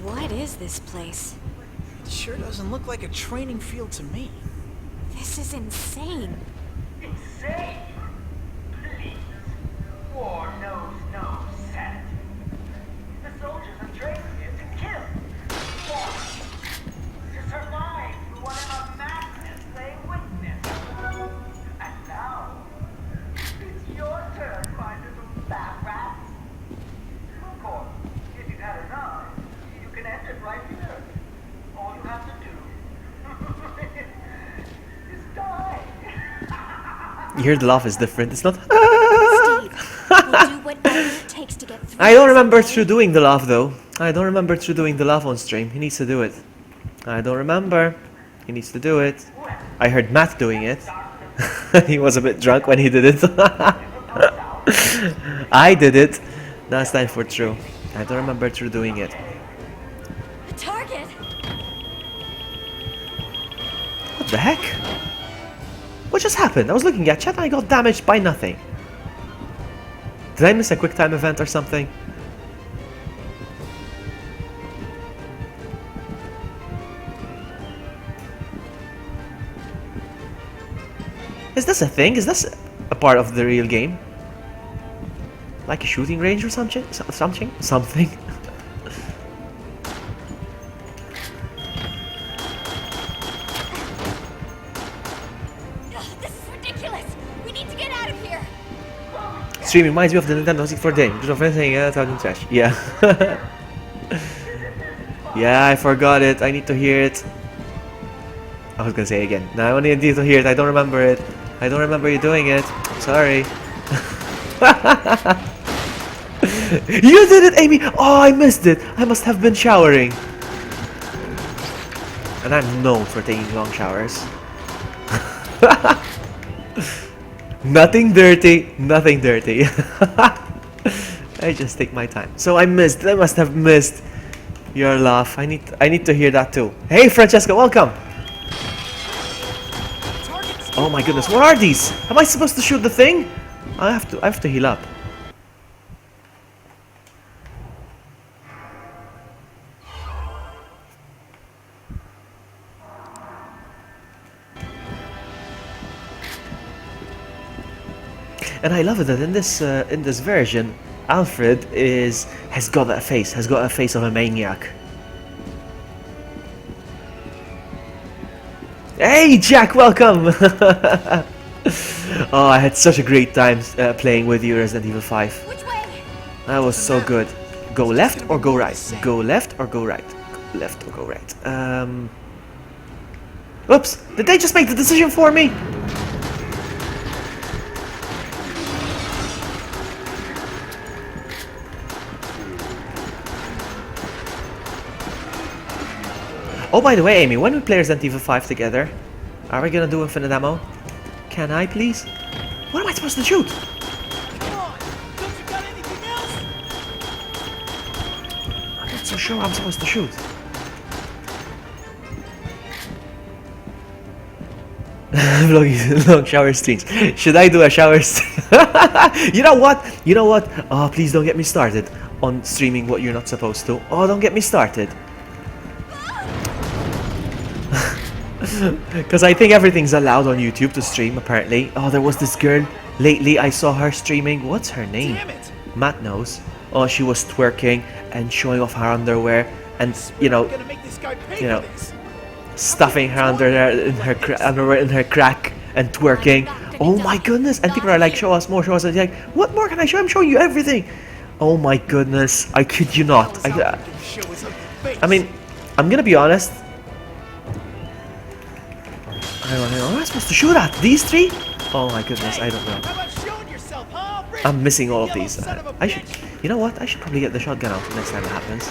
What is this place? It sure doesn't look like a training field to me. This is insane. Insane! Please. War knows no sanity. The soldiers are trained here to kill. War. To survive through whatever madness they witness. And now, it's your turn, my little fat rat. Of course, if you had an eye, you can end it right here. All you have to do is die. You hear the laugh is different. It's not. Steve, we'll do whatever it takes to get through. I don't this, remember okay? through doing the laugh though. I don't remember through doing the laugh on stream. He needs to do it. I don't remember. He needs to do it. I heard Matt doing it. He was a bit drunk when he did it. I did it. That's time for true. I don't remember through doing it. A target. What the heck? What just happened? I was looking at chat and I got damaged by nothing. Did I miss a quick time event or something? Is this a thing? Is this a part of the real game? Like a shooting range or something? Something? Ugh, this is ridiculous. We need to get out of here. Streaming reminds me of the Nintendo 64 game. Just of anything, talking trash. Yeah. Yeah, I forgot it. I need to hear it. I was gonna say it again. No, I need to hear it. I don't remember it. I don't remember you doing it. Sorry. You did it, Amy! Oh, I missed it. I must have been showering. And I'm known for taking long showers. Nothing dirty, nothing dirty. I just take my time. So I must have missed your laugh. I need to hear that too. Hey Francesca, welcome! Oh my goodness, what are these? Am I supposed to shoot the thing? I have to heal up. And I love it that in this version, Alfred has got a face of a maniac. Hey Jack, welcome! Oh, I had such a great time playing with you Resident Evil 5. Which way? That was so good. Go left or go right? Go left or go right? Go left or go right? Oops! Did they just make the decision for me? Oh, by the way, Amy, when we play Resident Evil 5 together, are we gonna do infinite ammo? Can I, please? What am I supposed to shoot? Come on! Don't you got anything else? I'm not so sure what I'm supposed to shoot. Vloggy long shower streams. Should I do a shower stream? You know what? You know what? Oh, please don't get me started on streaming what you're not supposed to. Oh, don't get me started. Because I think everything's allowed on YouTube to stream, apparently. Oh, there was this girl. Lately, I saw her streaming. What's her name? Damn it! Matt knows. Oh, she was twerking and showing off her underwear. And, you know, Gonna make this guy pay you know, for this. stuffing her underwear in her crack and twerking. Oh my goodness! And people are like, show us more, show us. And like, what more can I show? I'm showing you everything. Oh my goodness! I kid you not. I mean, I'm gonna be honest. Hang on. Am I supposed to shoot at these three? Oh my goodness! I don't know. I'm missing all of these. I should. You know what? I should probably get the shotgun out next time it happens.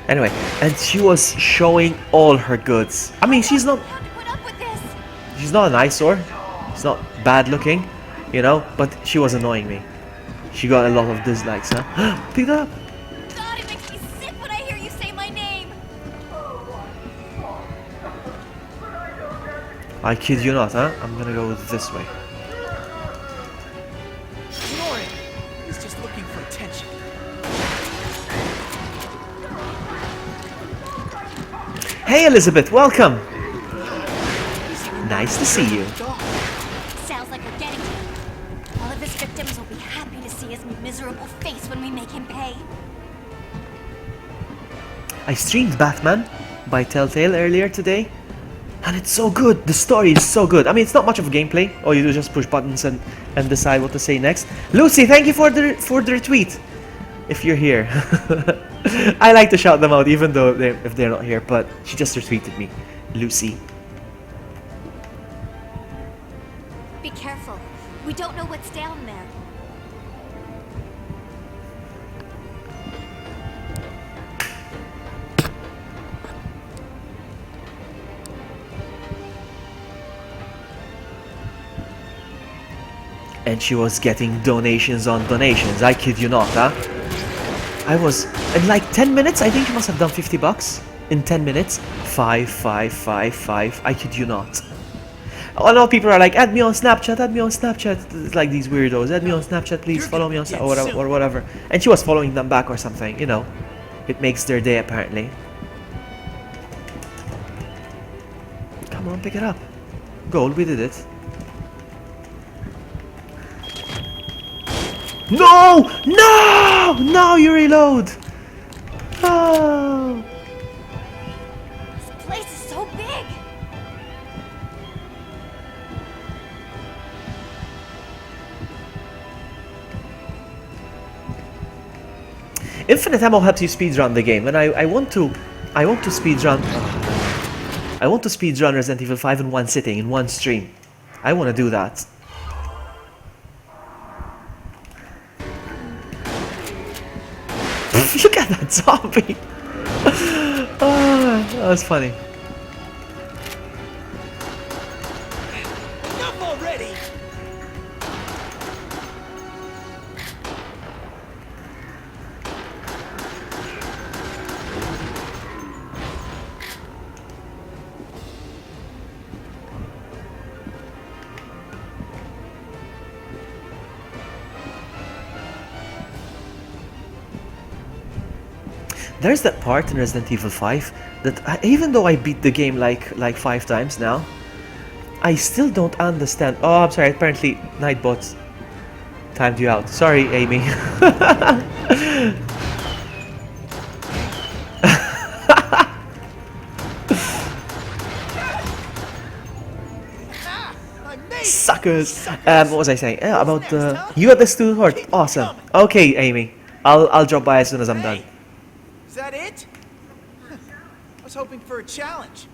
Anyway, and she was showing all her goods. I mean, she's not an eyesore. She's not bad looking, you know, but she was annoying me. She got a lot of dislikes, huh? Pick it up. God, it makes me sick when I hear you say my name. I kid you not, huh? I'm gonna go this way. Ignore him. He's just looking for attention. Hey, Elizabeth, welcome. Nice to see you. Sounds like we're getting to him. All of his victims will be happy to see his miserable face when we make him pay. I streamed Batman by Telltale earlier today, and it's so good. The story is so good. I mean, it's not much of a gameplay. All you do is just push buttons and decide what to say next. Lucy, thank you for the retweet. If you're here. I like to shout them out even though if they're not here, but she just retweeted me. Lucy. Be careful. We don't know what's down there. And she was getting donations on donations. I kid you not, huh? I was in like 10 minutes. I think she must have done 50 bucks in 10 minutes. 5. I kid you not. I know people are like, add me on Snapchat, add me on Snapchat. It's like these weirdos. Add me on Snapchat, please. Follow me on Snapchat or whatever. And she was following them back or something. You know, it makes their day apparently. Come on, pick it up. Gold, we did it. No! No! No, you reload! Oh! This place is so big. Infinite ammo helps you speedrun the game, and I want to speedrun. I want to speedrun Resident Evil 5 in one sitting, in one stream. I want to do that. Look at that zombie! Oh, that was funny. Enough already! There's that part in Resident Evil 5 that even though I beat the game like 5 times now, I still don't understand. Oh, I'm sorry. Apparently, Nightbot timed you out. Sorry, Amy. Suckers. What was I saying? Yeah, about you got this too hard. Awesome. Okay, Amy. I'll drop by as soon as I'm done. Is that it? I was hoping for a challenge.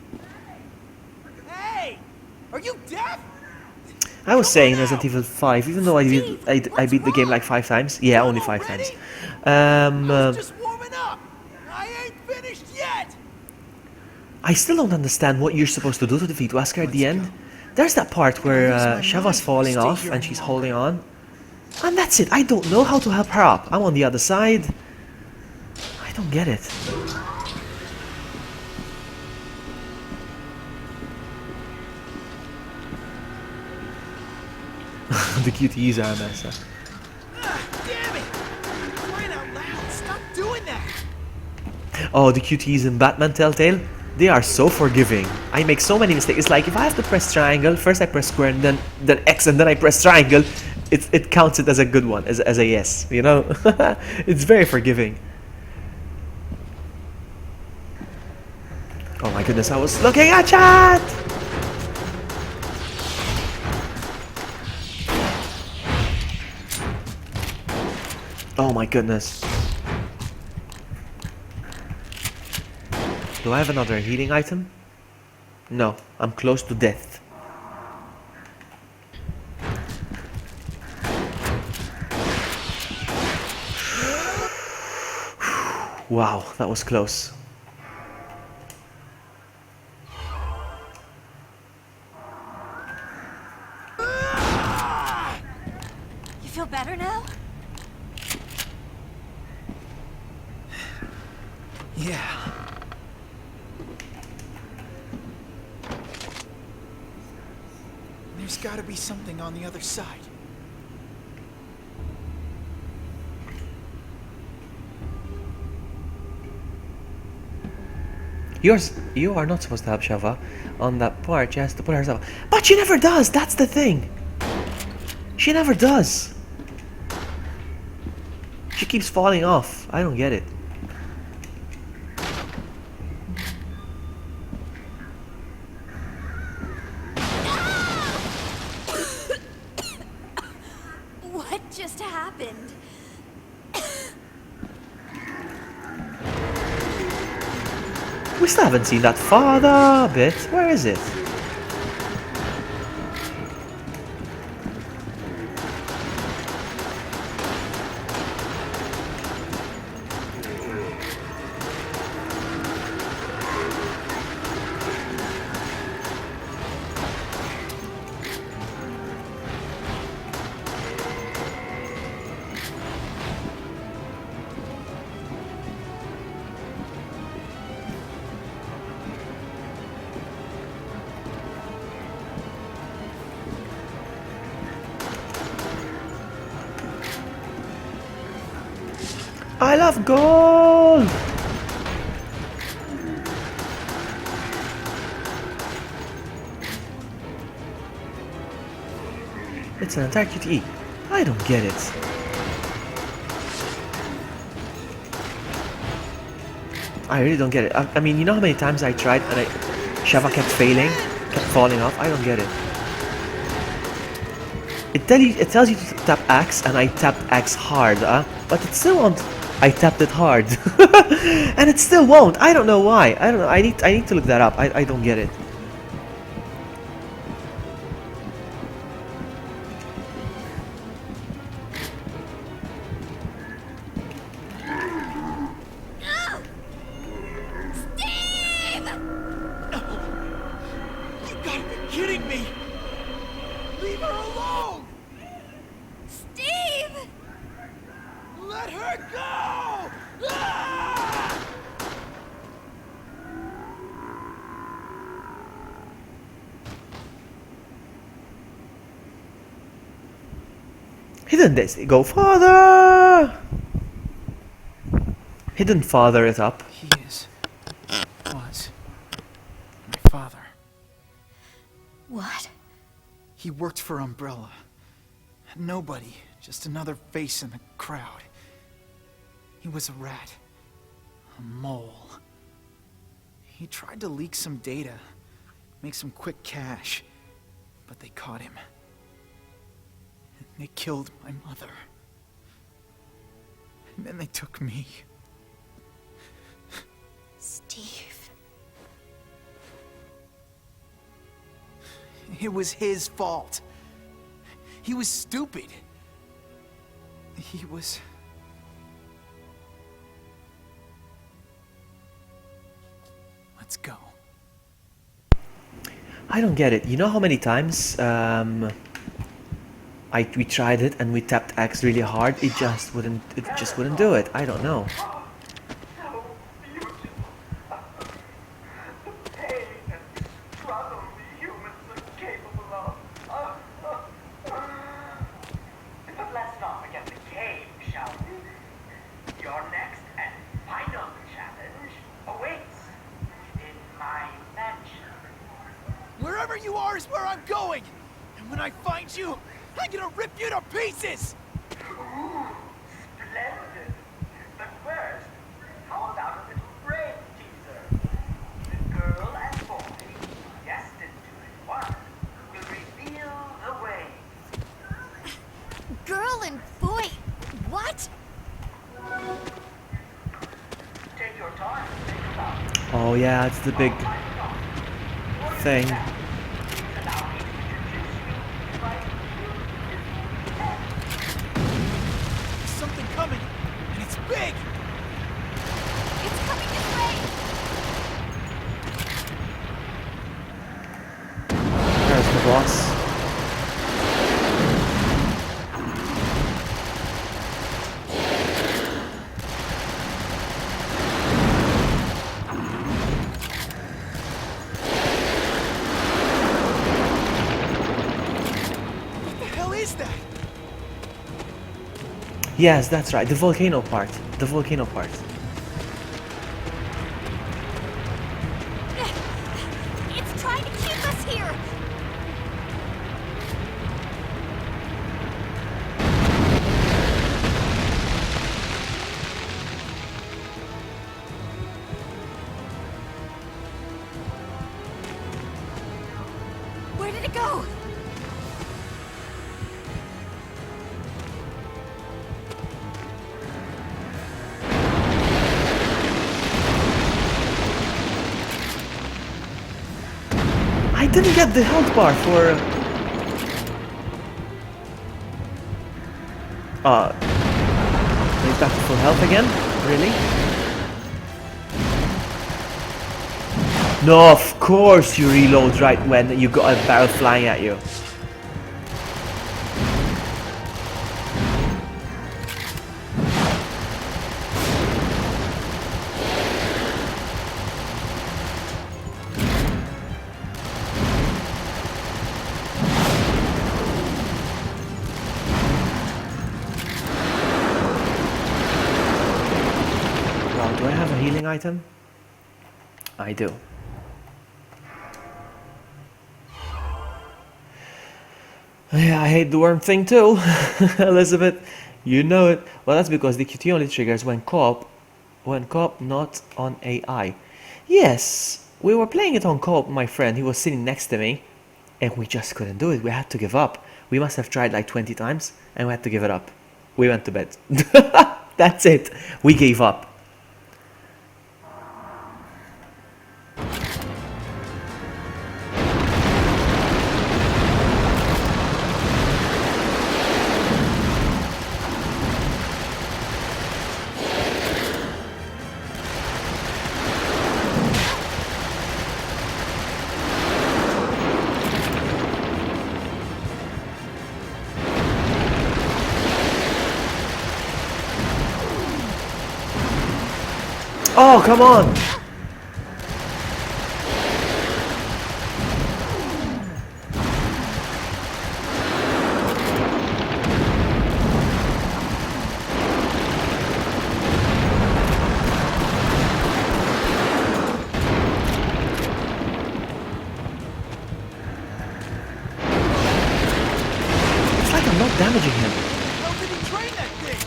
Hey! Are you deaf? I was saying Resident Evil 5, even though I beat the game like 5 times. Yeah, only 5 times. I was just warming up. I ain't finished yet. I still don't understand what you're supposed to do to defeat Wesker at the end. There's that part where Shava's falling off and she's holding on. And that's it. I don't know how to help her up. I'm on the other side. I don't get it. The QTEs are a mess. Damn it! Crying out loud! Stop doing that! Oh, the QTEs in Batman Telltale? They are so forgiving. I make so many mistakes. It's like if I have to press triangle, first I press square and then X and then I press triangle, it counts it as a good one, as a yes, you know? It's very forgiving. Oh my goodness, I was looking at chat! my goodness. Do I have another healing item? No, I'm close to death. Wow, that was close. You feel better now? Yeah. There's gotta be something on the other side. You are not supposed to help Shava on that part. She has to put herself. But she never does. That's the thing. She never does. She keeps falling off. I don't get it. What just happened? We still haven't seen that father bit. Where is it? I love gold! It's an entire QTE. I don't get it. I really don't get it. I mean, you know how many times I tried and Shava kept failing, kept falling off? I don't get it. It tells you to tap X, and I tapped X hard, but it still won't. I tapped it hard, and it still won't. I don't know why. I don't know. I need to look that up. I don't get it. Steve! You gotta be kidding me! Leave her alone! Steve! Let her go! Ah! He didn't go father. He didn't father it up. He was my father. What? He worked for Umbrella. Nobody, just another face in the crowd. He was a rat. A mole. He tried to leak some data, make some quick cash, but they caught him. And they killed my mother. And then they took me. Steve. It was his fault. He was stupid. He was... Let's go. I don't get it. You know how many times we tried it and we tapped X really hard? It just wouldn't do it. I don't know. So beautiful. The pain and struggle we humans are capable of. But let's not forget the cave, shall we? Your next and final challenge awaits in my mansion. Wherever you are is where I'm going! And when I find you, I'm gonna rip you to pieces! Ooh, splendid. But first, how about a little brain teaser? The girl and boy, destined to be one, will reveal the way. Girl and boy. What? yeah, it's the big thing. Something coming, and it's big! It's coming this way! There's the boss. What the hell is that? Yes, that's right. The volcano part. The volcano part. It's trying to keep us here! Where did it go? I didn't get the health bar for... He's back to full health again? Really? No, of course you reload right when you got a barrel flying at you. Wow, do I have a healing item? I do. Yeah, I hate the worm thing too, Elizabeth. You know it. Well, that's because the QT only triggers when co-op, not on AI. Yes, we were playing it on co-op. My friend, he was sitting next to me, and we just couldn't do it. We had to give up. We must have tried like 20 times, and we had to give it up. We went to bed. That's it. We gave up. Oh, come on! It's like I'm not damaging him. How did he train that thing?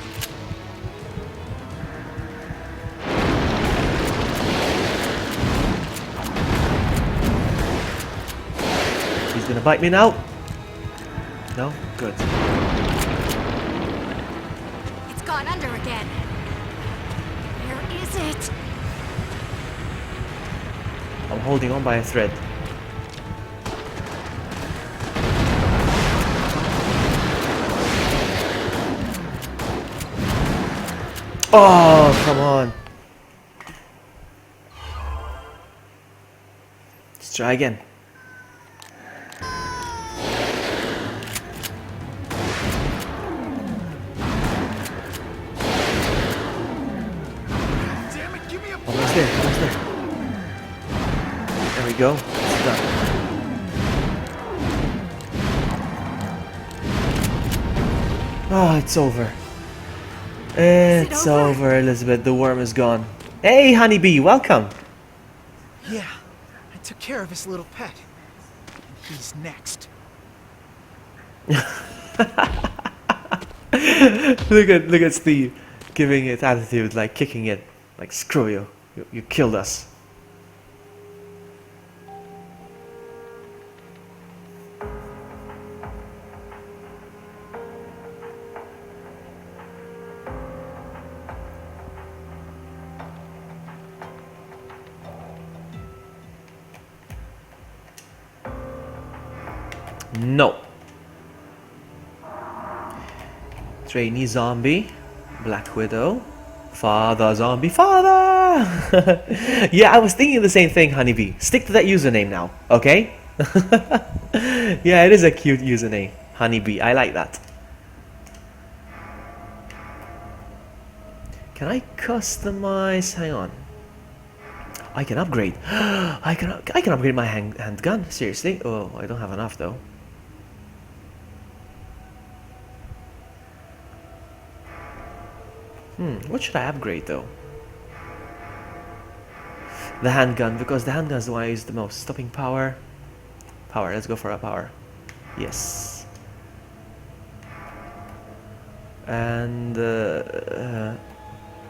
He's gonna bite me now. No? Good. It's gone under again. Where is it? I'm holding on by a thread. Oh, come on. Let's try again. Damn it, give me a Almost there, almost there. There we go. It's done. Oh, it's over. It's over, Elizabeth. The worm is gone. Hey, honeybee, welcome. Yeah, I took care of his little pet. And he's next. Look at Steve giving it attitude, like kicking it, like screw you. You killed us. No. Trainee zombie. Black Widow. Father zombie. Father! Yeah, I was thinking the same thing, Honeybee. Stick to that username now, okay? Yeah, it is a cute username. Honeybee. I like that. Can I customize? Hang on. I can upgrade. I can upgrade my handgun. Seriously? Oh, I don't have enough though. What should I upgrade though? The handgun, because the handgun is the one I use the most. Stopping power. Power. Let's go for a power. Yes. And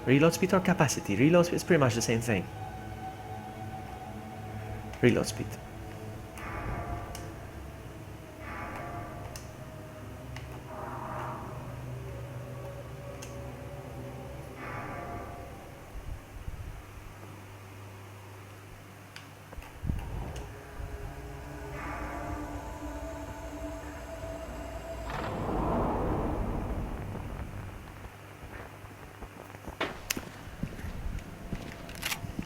reload speed or capacity? Reload speed is pretty much the same thing. Reload speed.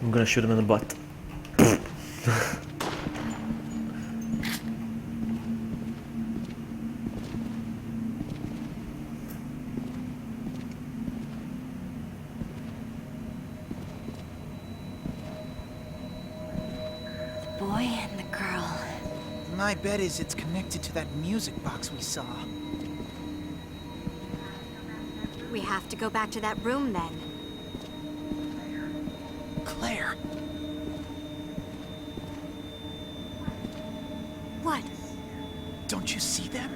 I'm gonna shoot him in the butt. Boy and the girl. My bet is it's connected to that music box we saw. We have to go back to that room then. Claire, What? don't you see them?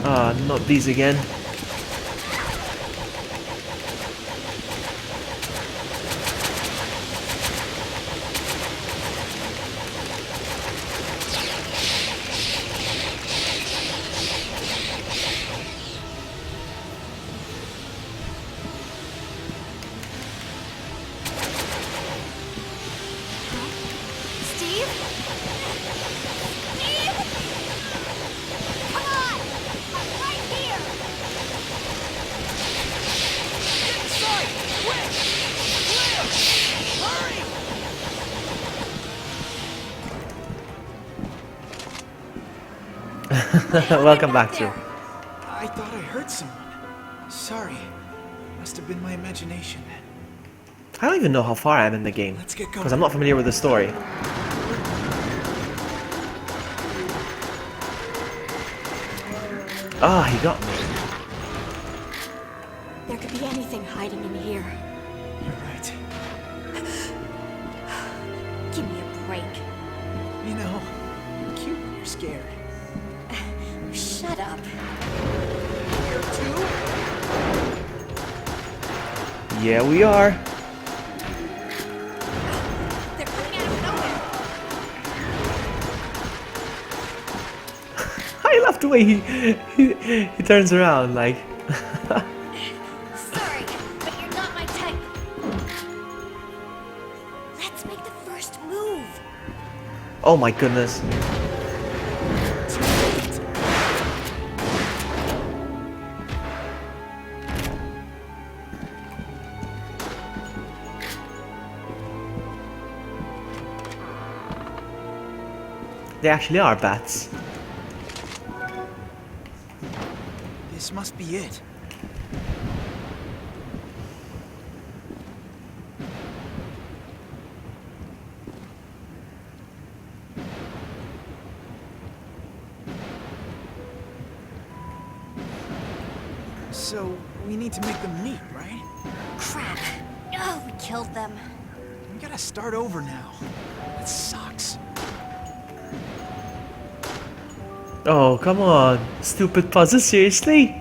Ah, not these again. Steve? Steve? Come on! I'm right here! Get inside! Quick! Claire! Hurry! Welcome back to. I thought I heard someone. Sorry. Must have been my imagination. I don't even know how far I am in the game. Let's get going. Because I'm not familiar with the story. Ah, he got me. There could be anything hiding in here. You're right. Give me a break. You know, you're cute when you're scared. Shut up. Here too? Yeah, we are. They're coming out of nowhere. I love the way he turns around like. Sorry, but you're not my type. Let's make the first move. Oh my goodness. They actually are bats. This must be it. So, we need to make them meet, right? Crap. Oh, we killed them. We gotta start over now. That sucks. Oh, come on. Stupid puzzle, seriously?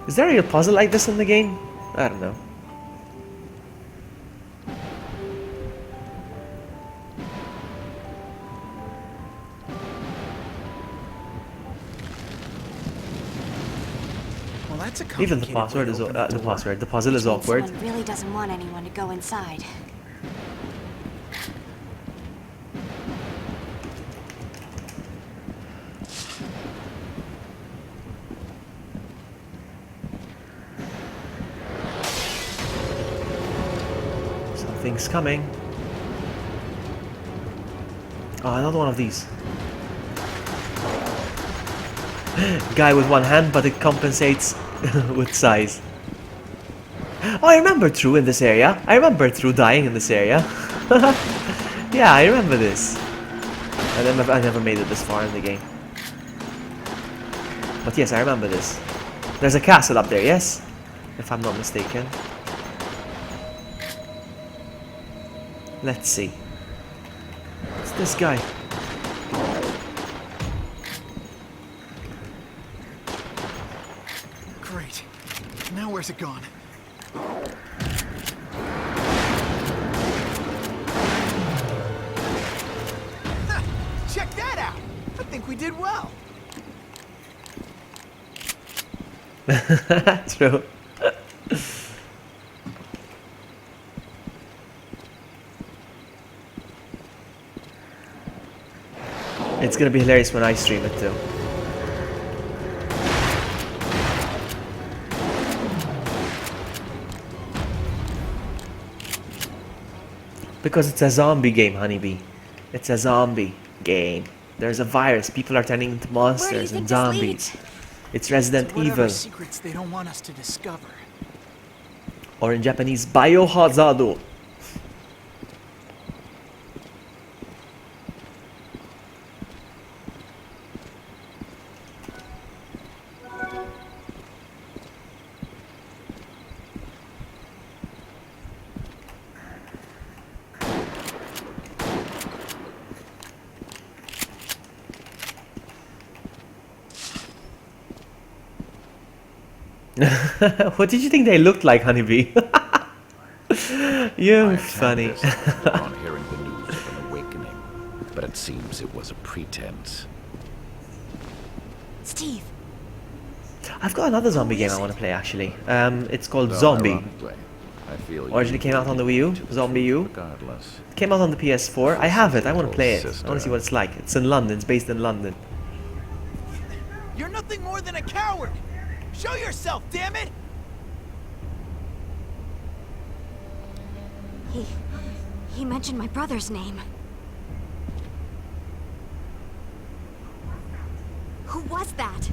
Is there a real puzzle like this in the game? I don't know. that's a Even the complicated password way is to open a door. the puzzle is Means awkward. someone really doesn't want anyone to go inside. Something's coming. Oh, another one of these. Guy with one hand, but it compensates with size. Oh, I remember True in this area. I remember True dying in this area. Yeah, I remember this. I never made it this far in the game. But yes, I remember this. There's a castle up there, yes? If I'm not mistaken. Let's see. It's this guy. Great. Now where's it gone? Ha! Check that out! I think we did well. True. It's gonna be hilarious when I stream it too. Because it's a zombie game, honeybee. It's a zombie game. There's a virus. People are turning into monsters and zombies. It's Resident Whatever Evil. secrets they don't want us to discover. Or in Japanese, Biohazard. What did you think they looked like, honeybee? You're funny. On hearing the news of an awakening, but it seems it was a pretense. Steve, I've got another zombie game I want to play actually. It's called Though Zombie. ironically, I feel Originally you came out on the Wii U, just Zombie U. regardless. It came out on the PS4. I have it. I want to play it. I want to see what it's like. It's in London. It's based in London. You're nothing more than a coward! Show yourself, damn it! he mentioned my brother's name. Who was that?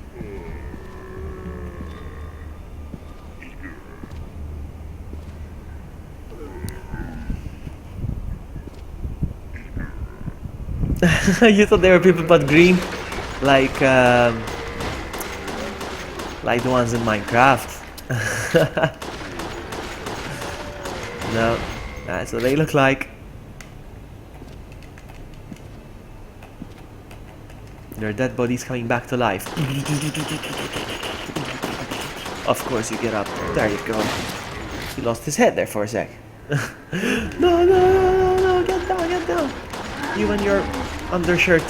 You thought they were people but green? Like the ones in Minecraft. No, that's what they look like. Their dead bodies coming back to life. Of course you get up. There you go. He lost his head there for a sec. No, no, no, no, no, get down, get down. You and your undershirt.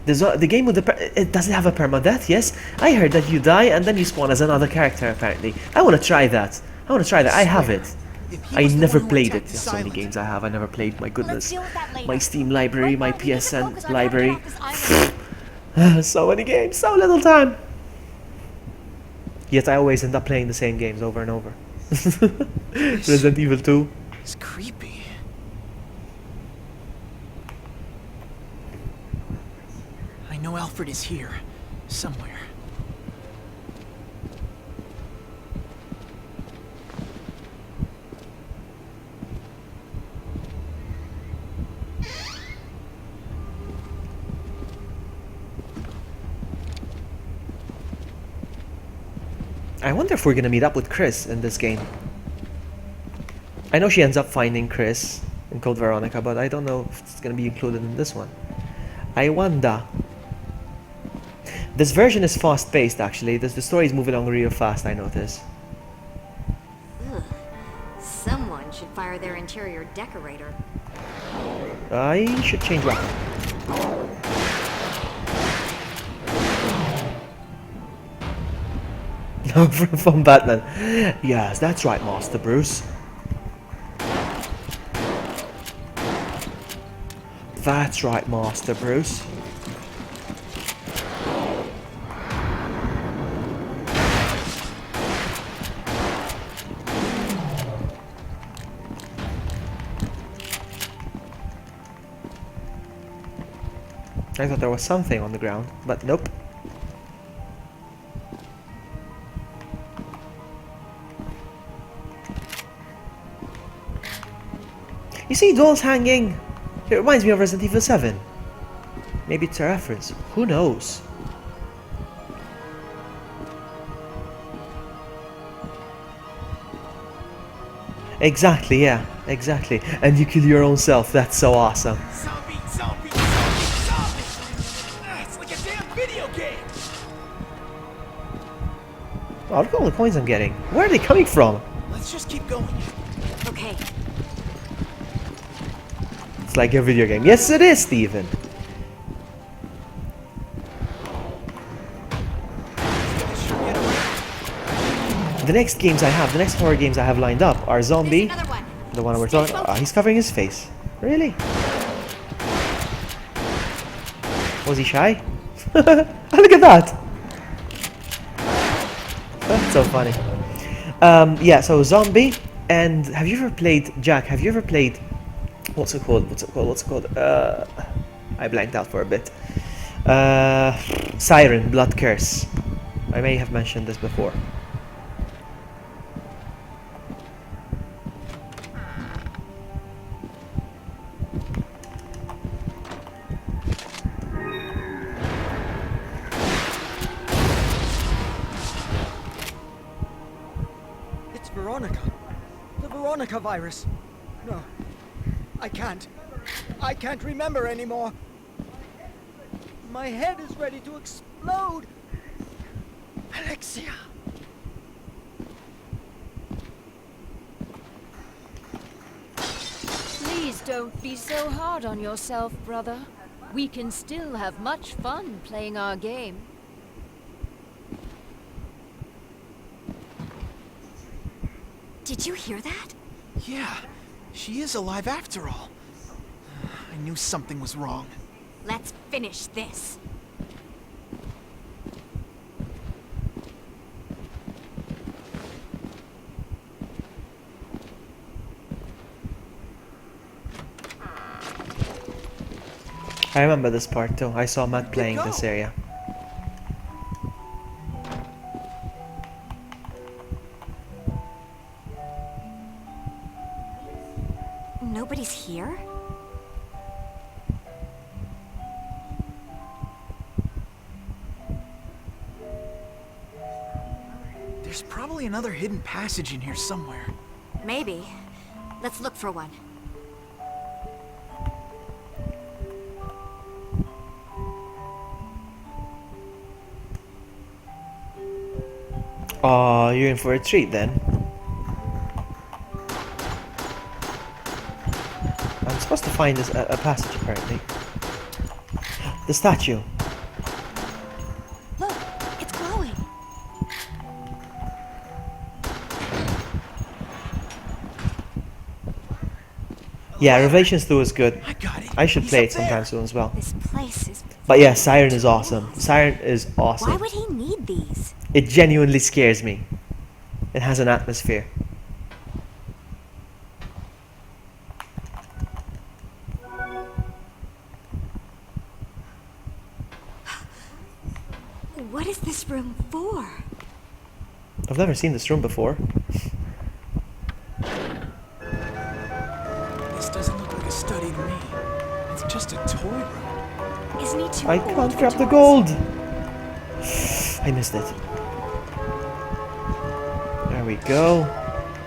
The game with it doesn't have a permadeath, yes? I heard that you die and then you spawn as another character apparently. I want to try that. I have it. I never played it. There's so many games I have. I never played. My goodness. My Steam library, my PSN library. So many games, so little time. Yet I always end up playing the same games over and over. Resident Evil 2. It's creepy. I know Alfred is here, somewhere. I wonder if we're gonna meet up with Chris in this game. I know she ends up finding Chris in Code Veronica, but I don't know if it's gonna be included in this one. I wonder. This version is fast-paced actually. The story is moving along real fast, I notice. Ugh. Someone their interior decorator. I should change weapon. No, from Batman. Yes, that's right, Master Bruce. That's right, Master Bruce. I thought there was something on the ground, but nope. You see dolls hanging? It reminds me of Resident Evil 7. Maybe it's a reference. Who knows? Exactly, yeah. Exactly. And you kill your own self. That's so awesome. Zombie, zombie, zombie, zombie! It's like a damn video game! Oh, look at all the coins I'm getting. Where are they coming from? Let's just keep going. Okay, It's like a video game. Yes, it is, Steven. The next games I have, the next horror games I have lined up are Zombie, There's another one. the one we're talking about. He's covering his face. Really? Was he shy? Look at that! That's so funny. Yeah, so Zombie, and have you ever played, Jack, have you ever played, what's it called? I blanked out for a bit. Siren, Blood Curse. I may have mentioned this before. It's Veronica. The Veronica virus. No. I can't remember anymore. My head is ready to explode. Alexia. Please don't be so hard on yourself, brother. We can still have much fun playing our game. did you hear that? Yeah, she is alive after all. I knew something was wrong. Let's finish this. I remember this part too. I saw Matt playing this area. Nobody's here? There's probably another hidden passage in here somewhere. Maybe. Let's look for one. Oh, you're in for a treat then. I'm supposed to find this a passage apparently. The statue. Look, it's glowing. Yeah, Revelations 2 is good. I got it. I should He's play up it sometime there. soon as well. This place is... But yeah, Siren is awesome. Siren is Why awesome. would he need these? It genuinely scares me. It has an atmosphere. What is this room for? I've never seen this room before. This doesn't look like a study to me. It's just a toy room. Isn't he too I old can't for grab the toys? gold! I missed it. There we go.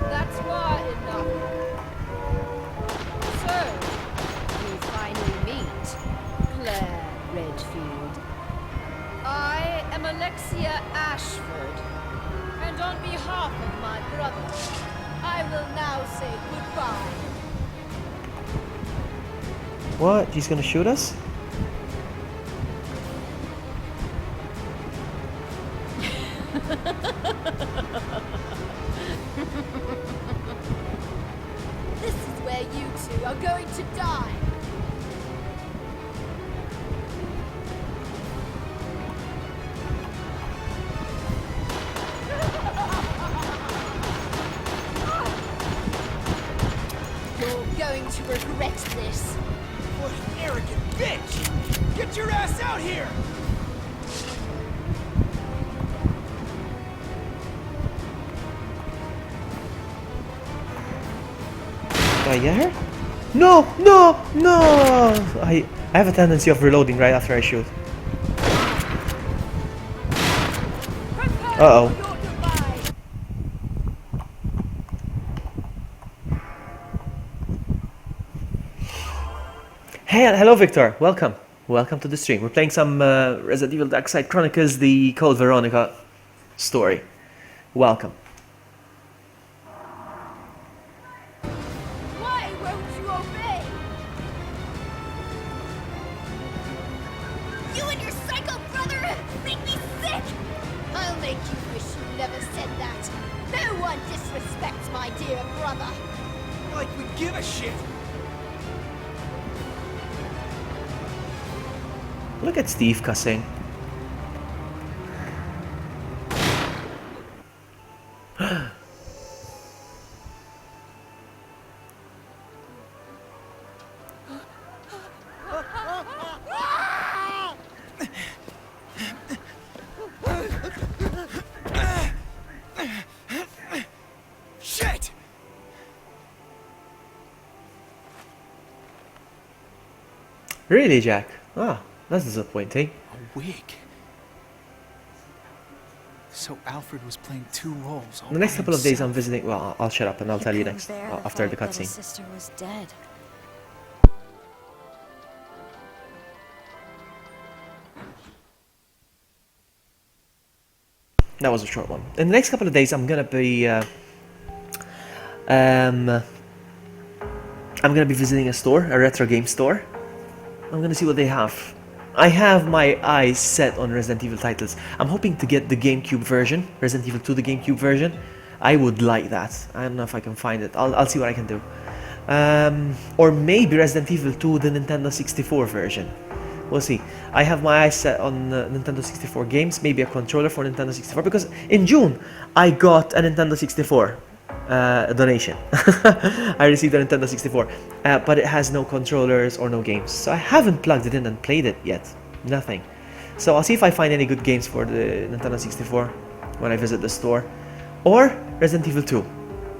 That's why enough. So, we finally meet, Claire Redfield. I am Alexia Ashford, and on behalf of my brother, I will now say goodbye. What? He's gonna shoot us? This is where you two are going to die. You're going to regret this. What an arrogant bitch! Get your ass out here! Did I get her? No! No! No! I have a tendency of reloading right after I shoot. Uh-oh. Hey, hello Victor, welcome. Welcome to the stream. We're playing some Resident Evil Darkside Chronicles, the Code Veronica story. Welcome. Why won't you obey? You and your psycho brother make me sick! I'll make you wish you never said that. No one disrespects my dear brother. Like we give a shit! Look at Steve cussing. Shit! Really, Jack? Ah, that's disappointing. A wig. So Alfred was playing two roles. All The next by couple of days I'm himself. visiting. Well, I'll shut up and I'll tell you couldn't next bear the after the fact that his cutscene. sister was dead. That was a short one. In the next couple of days, I'm gonna be visiting a store, a retro game store. I'm gonna see what they have. I have my eyes set on Resident Evil titles. I'm hoping to get the GameCube version, Resident Evil 2, the GameCube version. I would like that. I don't know if I can find it. I'll see what I can do. Or maybe Resident Evil 2, the Nintendo 64 version. We'll see. I have my eyes set on Nintendo 64 games, maybe a controller for Nintendo 64, because in June I got a Nintendo 64 donation. I received a Nintendo 64, but it has no controllers or no games, so I haven't plugged it in and played it yet. Nothing. So I'll see if I find any good games for the Nintendo 64 when I visit the store. Or Resident Evil 2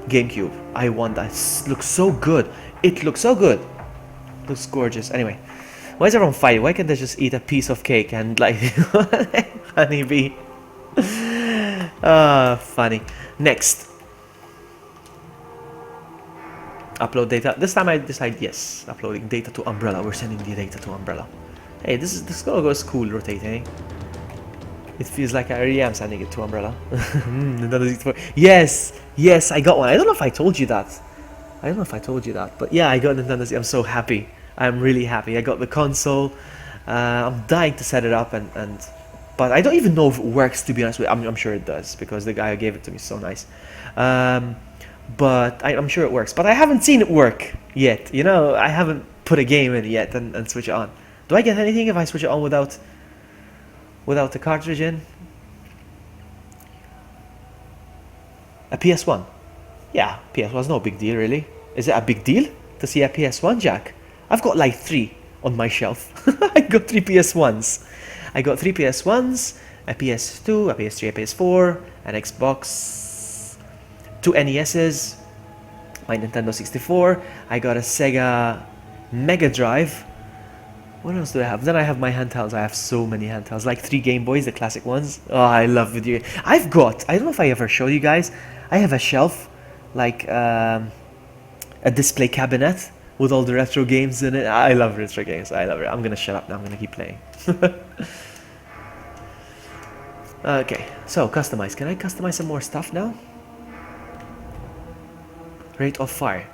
GameCube. I want that. It looks so good. It looks so good. It looks gorgeous. Anyway. Why is everyone fighting? Why can't they just eat a piece of cake and like honeybee? Funny. Next. Upload data. This time I decide yes. Uploading data to Umbrella. We're sending the data to Umbrella. Hey, this logo is cool rotating. It feels like I really am sending it to Umbrella. Nintendo 64. Yes! Yes, I got one. I don't know if I told you that. But yeah, I got Nintendo 64. I'm so happy. I'm really happy. I got the console. I'm dying to set it up, but I don't even know if it works, to be honest with you. I'm sure it does, because the guy who gave it to me is so nice. But I'm sure it works. But I haven't seen it work yet. You know, I haven't put a game in yet and switch it on. Do I get anything if I switch it on without the cartridge in? A PS1. Yeah, PS1's no big deal, really. Is it a big deal to see a PS1, Jack? I've got like 3 on my shelf. I got 3 PS1s. I got 3 PS1s, a PS2, a PS3, a PS4, an Xbox, 2 NESs, my Nintendo 64. I got a Sega Mega Drive. What else do I have? Then I have my handhelds. I have so many handhelds, like 3 Game Boys, the classic ones. Oh, I love video. I don't know if I ever showed you guys. I have a shelf, like a display cabinet with all the retro games in it. I love retro games. I love it. I'm gonna shut up now. I'm gonna keep playing. Okay, so customize. Can I customize some more stuff now? Rate of fire.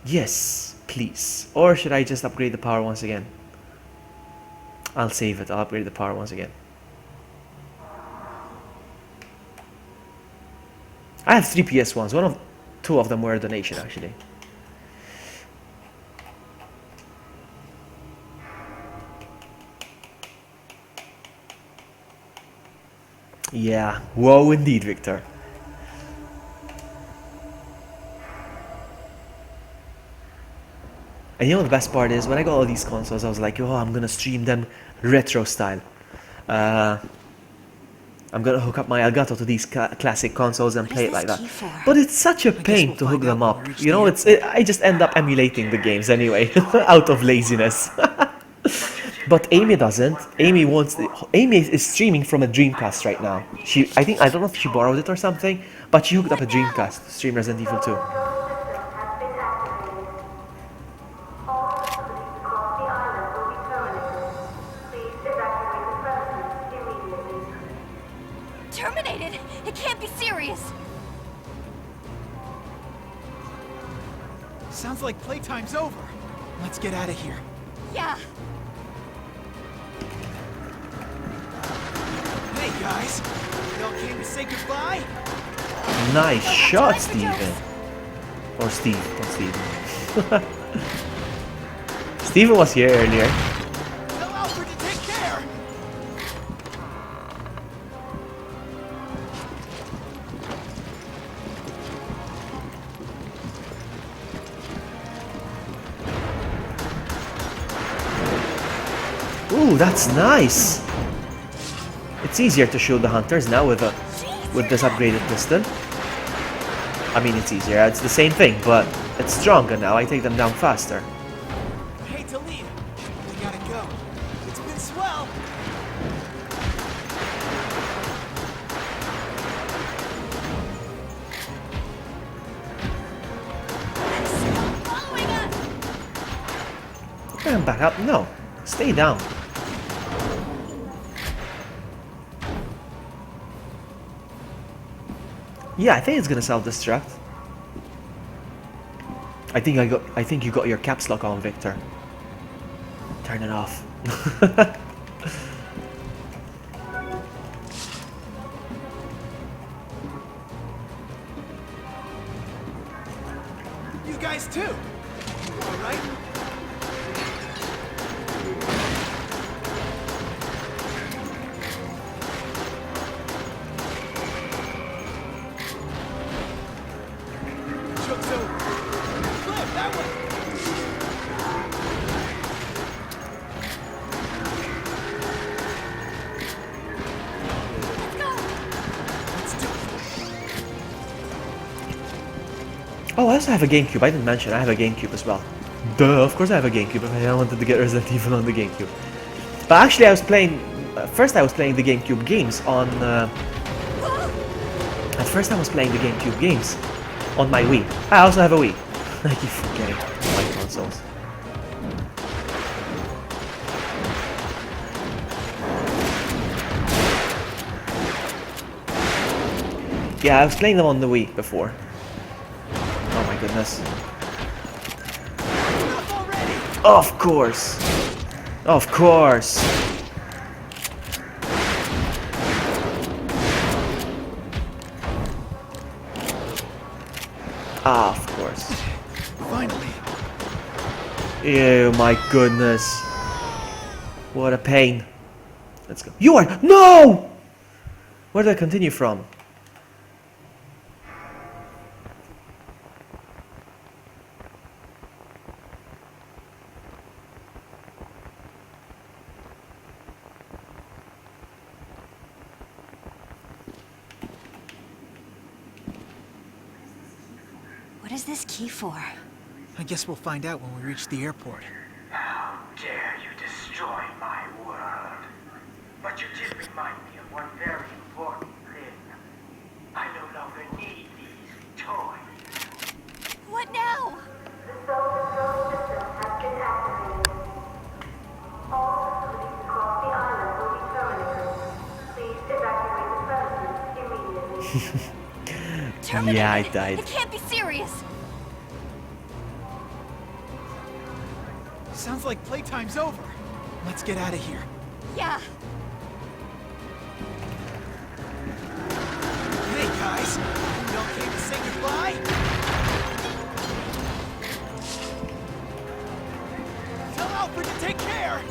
Yes, please. Or should I just upgrade the power once again? I'll save it. I'll upgrade the power once again. I have 3 PS1s. Two of them were a donation, actually. Yeah, whoa indeed, Victor. And you know what the best part is? When I got all these consoles, I was like, oh, I'm gonna stream them retro style. I'm gonna hook up my Elgato to these classic consoles and play it like that. But it's such a pain to hook them up. You know, I just end up emulating the games anyway, out of laziness. But Amy doesn't. Amy is streaming from a Dreamcast right now. I don't know if she borrowed it or something, but she hooked up a Dreamcast to stream Resident Evil 2. Terminated! It can't be serious! Sounds like playtime's over. Let's get out of here. Yeah. Hey guys, y'all came to say goodbye? Nice shot, Steven. Or Steve, not Steven. Steven was here earlier. Tell Alfred to take care. Ooh, that's nice. It's easier to shoot the hunters now with this upgraded pistol. I mean, it's easier. It's the same thing, but it's stronger now. I take them down faster. I hate to leave. We gotta go. It's been swell. Following us! Come back up. No, stay down. Yeah, I think it's gonna self-destruct. I think you got your caps lock on, Victor. Turn it off. You guys too. All right. Oh, I also have a GameCube. I didn't mention I have a GameCube as well. Duh, of course I have a GameCube. I wanted to get Resident Evil on the GameCube. But actually I was playing... first I was playing the GameCube games on... At first I was playing the GameCube games on my Wii. I also have a Wii. I keep forgetting my consoles. Yeah, I was playing them on the Wii before. Oh my goodness. Of course. Of course. Ah, of course. Finally. Ew, my goodness. What a pain. Let's go. You are... No! Where did I continue from? What is this key for? I guess we'll find out when we reach the airport. How dare you destroy my world? But you did remind me of one very important thing. I no longer need these toys. What now? The solar system has been activated. All facilities across the island will be terminated. Please evacuate the premises immediately. Terminated. Yeah, I died. It can't be serious. Sounds like playtime's over. Let's get out of here. Yeah. Hey guys, you all came to say goodbye? Tell Alfred to take care!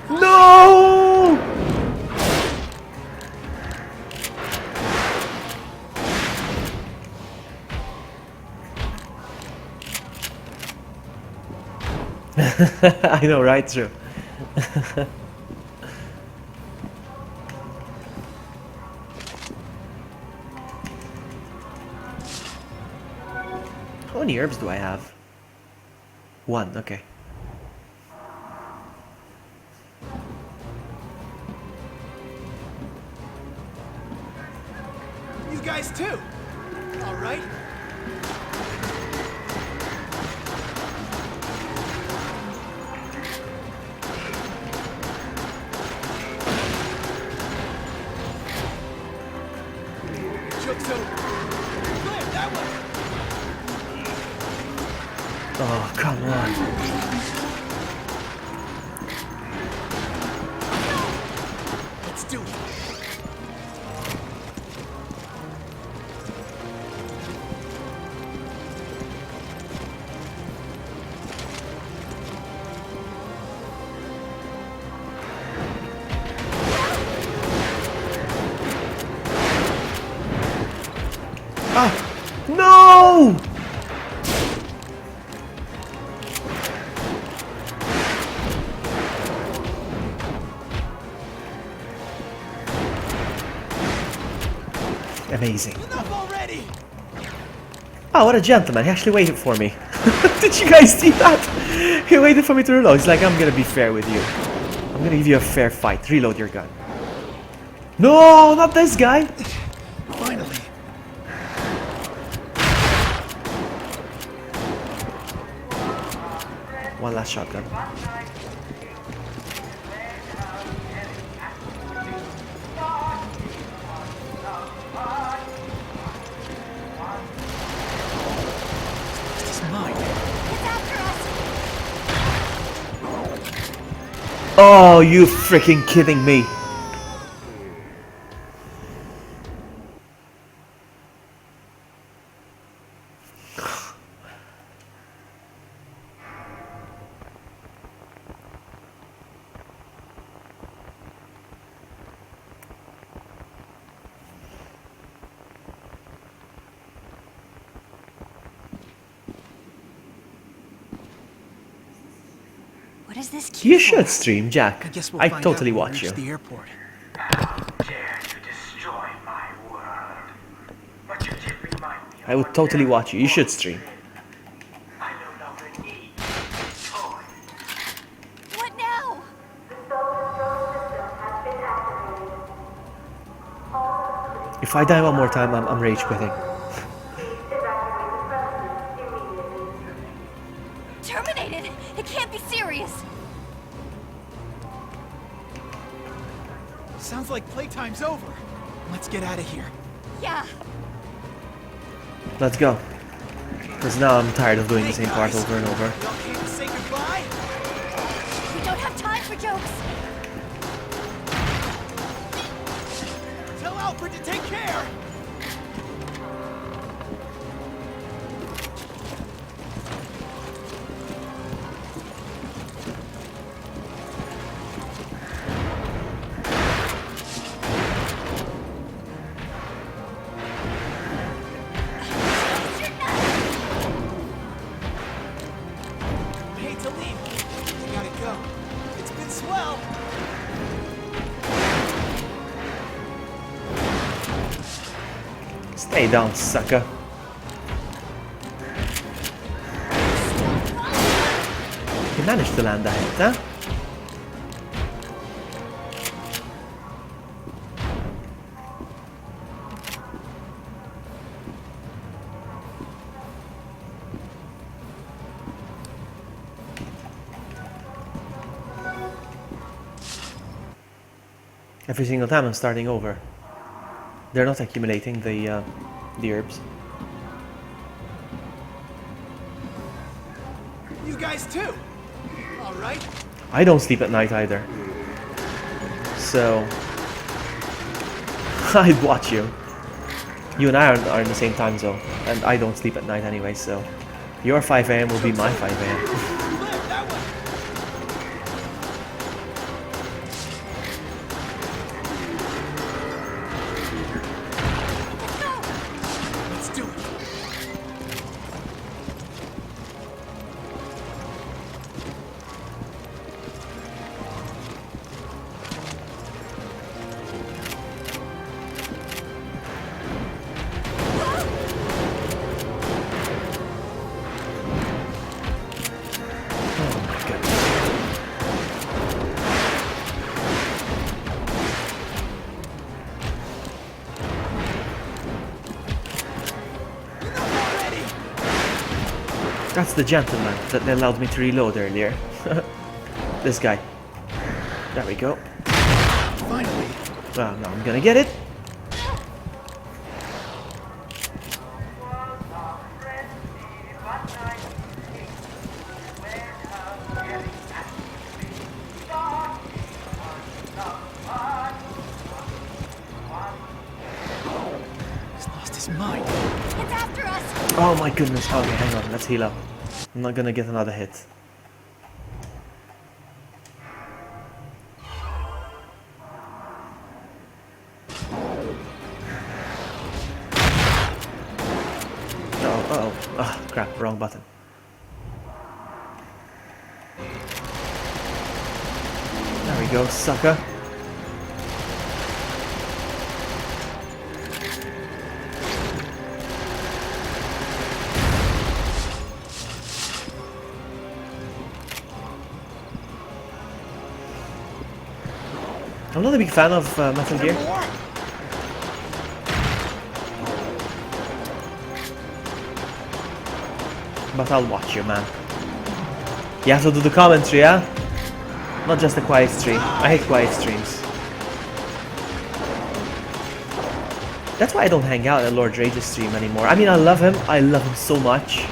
No! I know, right? True. How many herbs do I have? 1, okay. You guys too! Alright. Joke's over. Clear, that way! Oh, come on. Let's do it. Ah! No! Amazing. Enough already! Oh, what a gentleman. He actually waited for me. Did you guys see that? He waited for me to reload. He's like, I'm gonna be fair with you. I'm gonna give you a fair fight. Reload your gun. No, not this guy. Finally. One last shotgun. This is mine. It's after us. Oh, you freaking kidding me. What is this? You should stream, Jack. I guess we'll I find totally out when we watch reach you. the airport. Dare to destroy my world. But you did remind me of I would what totally very watch you. You should stream. I no longer need this toy. What now? If I die one more time, I'm rage quitting. Terminated. It can't be serious. Sounds like playtime's over. Let's get out of here. Yeah. Let's go. Because now I'm tired of doing the same part guys. over and over. Y'all came to say goodbye? We don't have time for jokes. Tell Alfred to take care! I hate to leave. I gotta go. It's been swell. Hey down, sucker. You managed to land that hit, huh? Every single time I'm starting over. They're not accumulating the herbs. You guys too. All right. I don't sleep at night either. So I'd watch you. You and I are in the same time zone, and I don't sleep at night anyway, so your 5 AM will be my 5 AM. That's the gentleman that allowed me to reload earlier. This guy. There we go. Finally. Well, now I'm gonna get it. He's lost his mind. It's after us! Oh my goodness. Okay, hang on. Let's heal up. I'm not gonna get another hit. Oh, crap, wrong button. There we go, sucker. I'm not a big fan of Metal Gear. But I'll watch you, man. You have to do the commentary, yeah? Not just a quiet stream. I hate quiet streams. That's why I don't hang out at Lord Rage's stream anymore. I mean, I love him so much.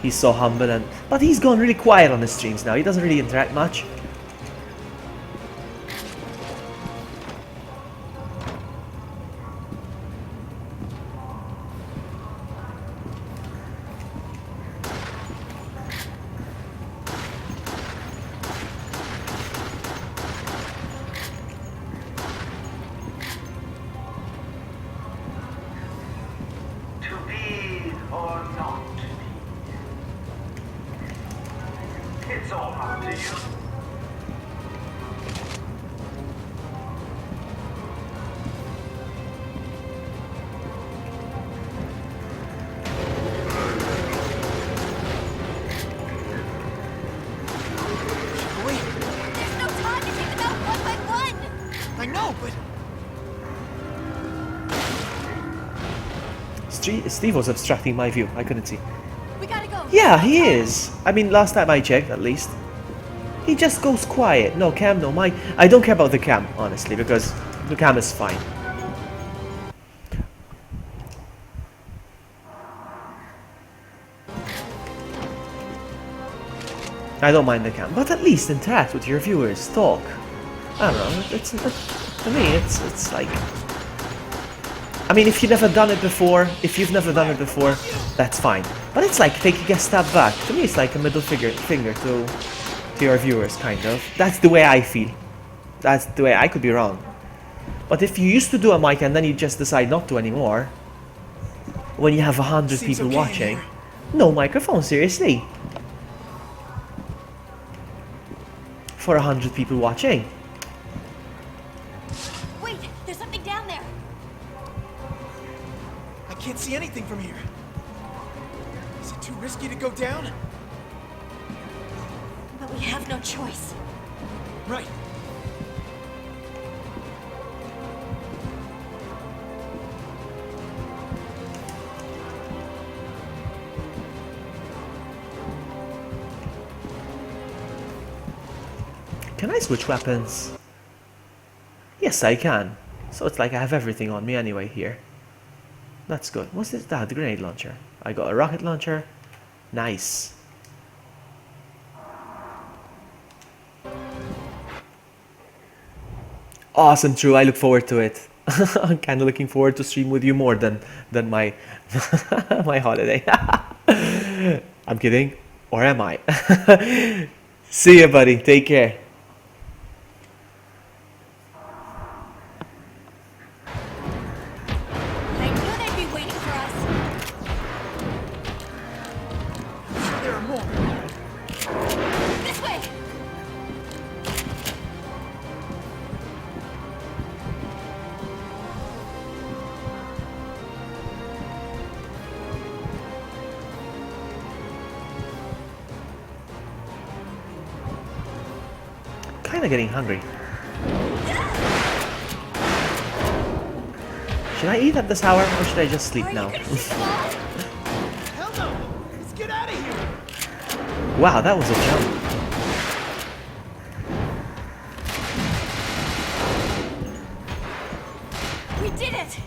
He's so humble, but he's gone really quiet on his streams now. He doesn't really interact much. It's all up to you. There's no time to take them out one by one! I know, but Steve was obstructing my view. I couldn't see. We gotta go. Yeah, he is. I mean, last time I checked, at least. He just goes quiet. No cam, no mic. I don't care about the cam, honestly, because the cam is fine. I don't mind the cam, but at least interact with your viewers, talk. I don't know, it's to me, it's like... I mean, if you've never done it before, that's fine. But it's like taking a step back. To me, it's like a middle finger to your viewers, kind of. That's the way I feel. That's the way. I could be wrong. But if you used to do a mic and then you just decide not to anymore, when you have 100 people watching, no microphone, seriously. For 100 people watching. Wait, there's something down there. I can't see anything from here. Is it too risky to go down? But we have no choice. Right. Can I switch weapons? Yes, I can. So it's like I have everything on me anyway here. That's good. What's this? Ah, the grenade launcher. I got a rocket launcher. Nice. Awesome, True. I look forward to it. I'm kind of looking forward to stream with you more than my my holiday. I'm kidding, or am I? See ya, buddy. Take care. I knew they'd be waiting for us. I'm sure there are more. This way! Kinda getting hungry. Should I eat at this hour or should I just sleep now? Hell no! Let's get out of here! Wow, that was a jump. We did it!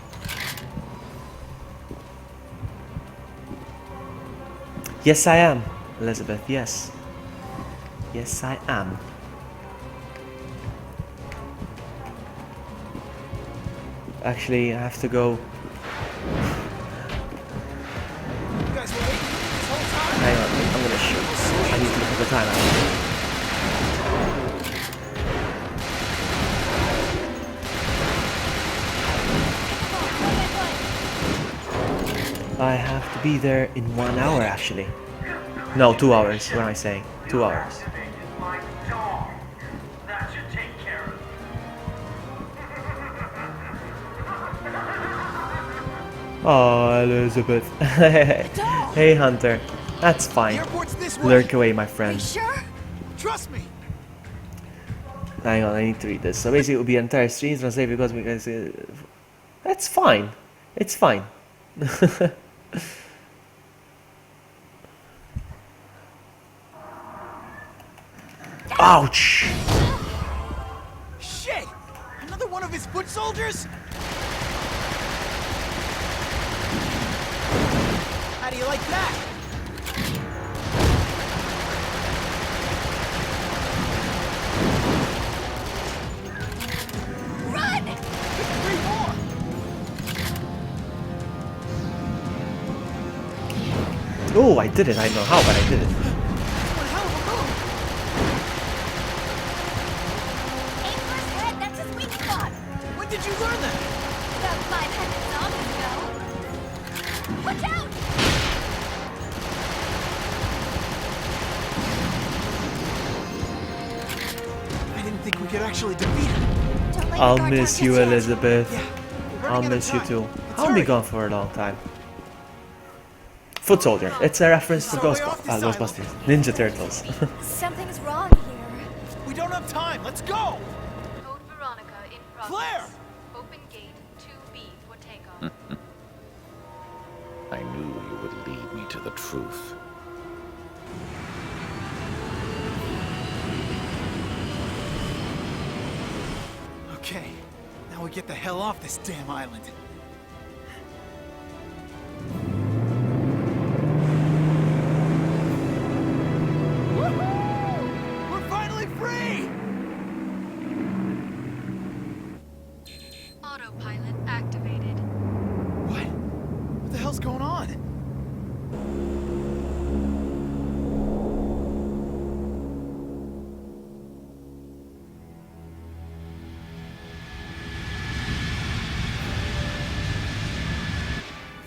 Yes, I am, Elizabeth. Yes. Yes, I am. Actually, I have to go. You guys were waiting this whole time? Hang on, I'm gonna shoot. I need to look at the time actually. I have to be there in 1 hour actually. No, 2 hours. What am I saying? 2 hours. My dog. That should take care of it. Oh, Elizabeth. Hey, Hunter. That's The fine. airport's this way. Lurk away, my Are you friend. sure? Trust me. Hang on, I need to read this. So basically, it will be an entire stream translated because we guys. That's fine. It's fine. Ouch! Shit! Another one of his foot soldiers? How do you like that? Run! 3 more! Oh, I did it. I don't know how, but I did it. One hell of a move! Aim for his head, that's his weak spot! When did you learn that? About 500 zombies ago. Watch out! I didn't think we could actually defeat him. Don't let your I'll guard miss down you, just yet. Elizabeth. Yeah, we're I'll running out of miss you time. too. Let's I'll be hurry. gone for a long time. Foot Soldier. It's a reference to It's our way off this island. Ghostbusters. Ninja Turtles. Something's wrong here. We don't have time. Let's go! Code Veronica in progress. Claire! Open gate 2B for takeoff. I knew you would lead me to the truth. Okay, now we get the hell off this damn island. Woohoo! We're finally free! Autopilot activated. What? What the hell's going on?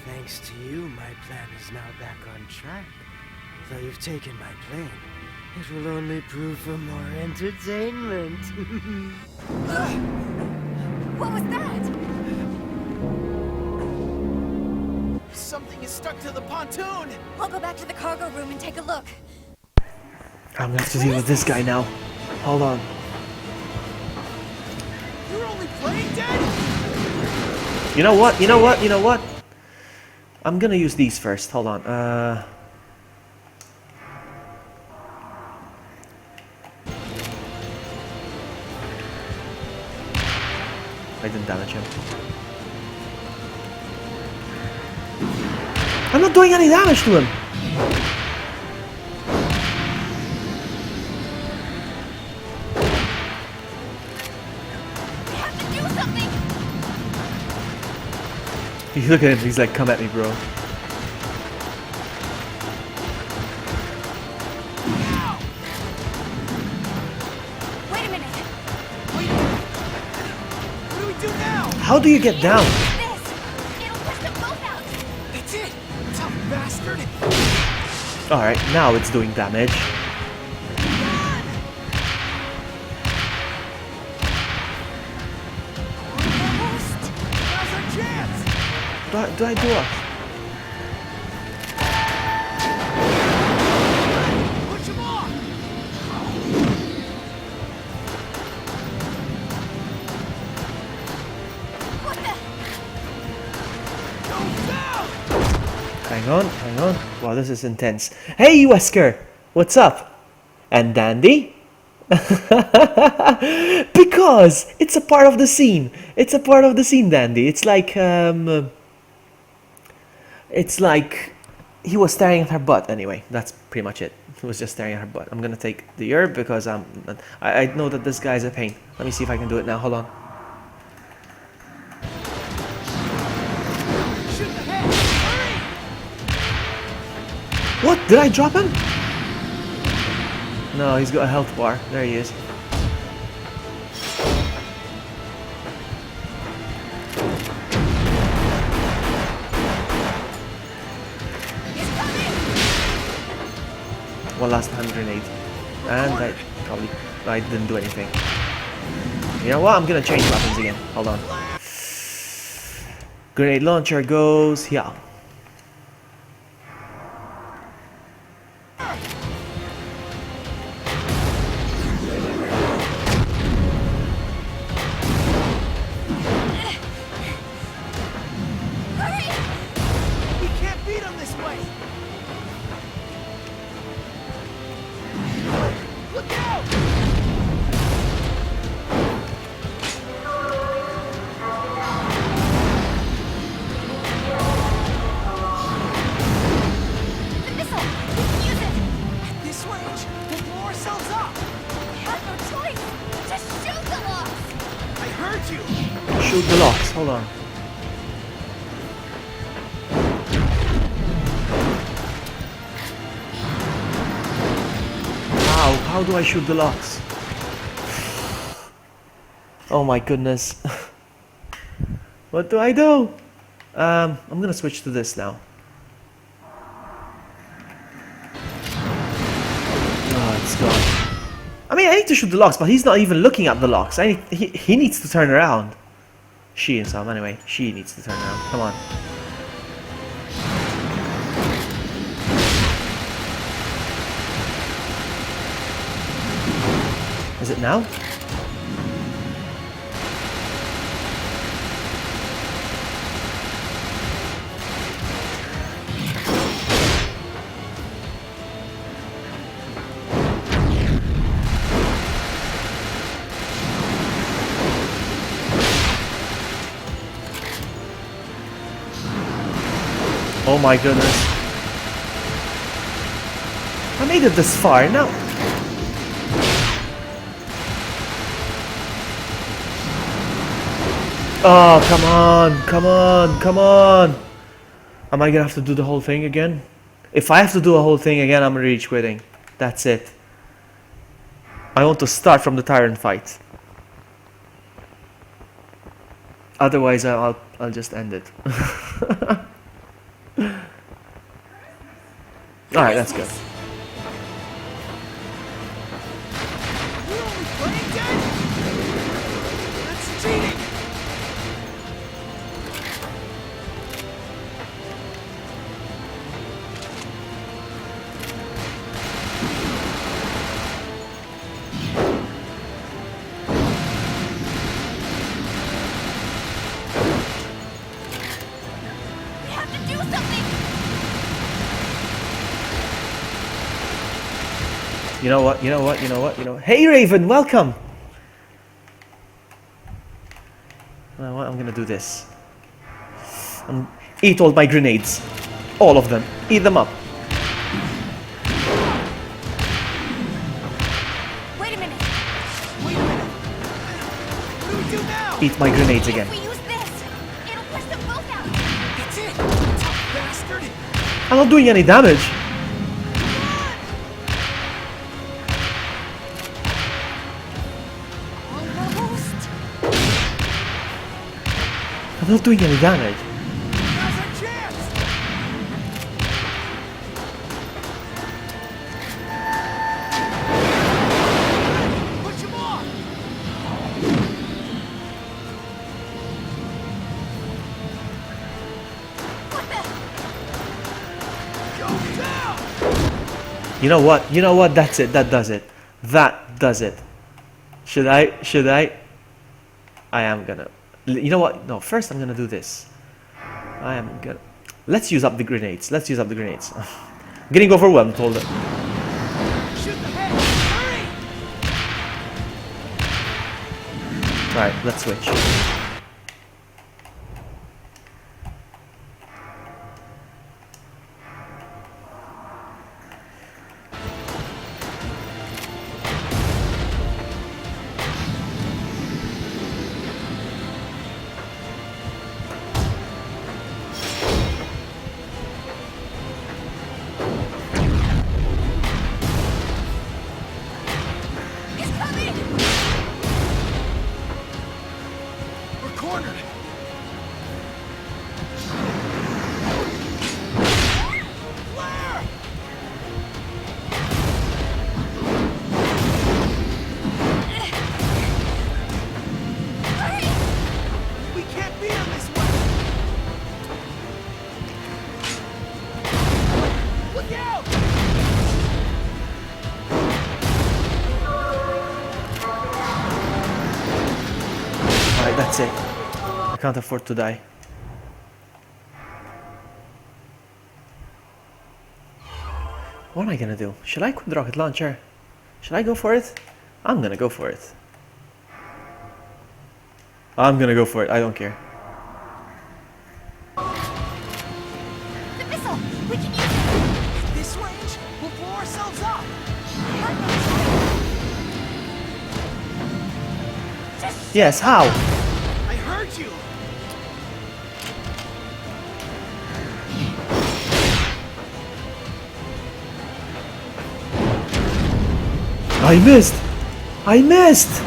Thanks to you, my plan is now back on track. Though you've taken my plane, it will only prove for more entertainment. What was that? something is stuck to the pontoon. I'll go back to the cargo room and take a look. I'm gonna have to deal with this guy now. Hold on. You're only playing dead? You know what? You know what? You know what? I'm gonna use these first. Hold on. I didn't damage him. I'm not doing any damage to him. We have to do something! You look at him, he's like, come at me, bro. Wait a minute! What do we do now? How do you get down? This! It'll push them both out! That's it! Tough bastard! Alright, now it's doing damage. Now's our chance! Do I do what? Push him off! What the? Go down! Hang on, hang on. Wow, this is intense. Hey, Wesker! What's up? And Dandy? Because it's a part of the scene. It's a part of the scene, Dandy. It's like he was staring at her butt. Anyway, that's pretty much it. He was just staring at her butt. I'm gonna take the herb because I know that this guy's a pain. Let me see if I can do it now. Hold on. Shoot the head! Hurry! What? Did I drop him? No, he's got a health bar. There he is. One last hand grenade. And I didn't do anything. You know what? I'm gonna change weapons again. Hold on. Grenade launcher goes here. We can't beat him this way! Look out! The missile! We can use it! At this range, we'll blow ourselves up! We have no choice! Just shoot the locks! I heard you! Shoot the locks. Hold on. How do I shoot the locks? Oh my goodness. What do I do? I'm gonna switch to this now. Oh, it's gone. I mean, I need to shoot the locks, but he's not even looking at the locks. He needs to turn around. She and some, anyway. She needs to turn around. Come on. Is it now? Oh my goodness. I made it this far now. Oh, come on, come on, come on. Am I gonna have to do the whole thing again? If I have to do a whole thing again, I'm rage quitting. That's it. I want to start from the tyrant fight. Otherwise, I'll just end it. Alright, that's good. We're only playing dead? That's cheating! You know what? Hey Raven, welcome! You know what? I'm gonna do this. Eat all my grenades. All of them. Eat them up. Wait a minute. Wait a minute. What do we do now? Eat my grenades again. If we use this, it'll push them both out. That's it. Tough bastard. I'm not doing any damage. Almost. I'm not doing any damage. Now's our chance. Push him off. What the? Go down. You know what? That's it. That does it. That does it. Should I? I am gonna. You know what? No, first I'm gonna do this. I am gonna. Let's use up the grenades. I'm getting overwhelmed, hold it. Shoot the head. Hurry. Alright, let's switch. It's coming! We're cornered. Flare! Hurry! We can't beat him this way. Look out! Alright, that's it. I can't afford to die. What am I gonna do? Should I quit the rocket launcher? Should I go for it? I'm gonna go for it. I'm gonna go for it. I don't care. The missile! We can use it! At this range, we'll blow ourselves up. Yes, how? I heard you. I missed!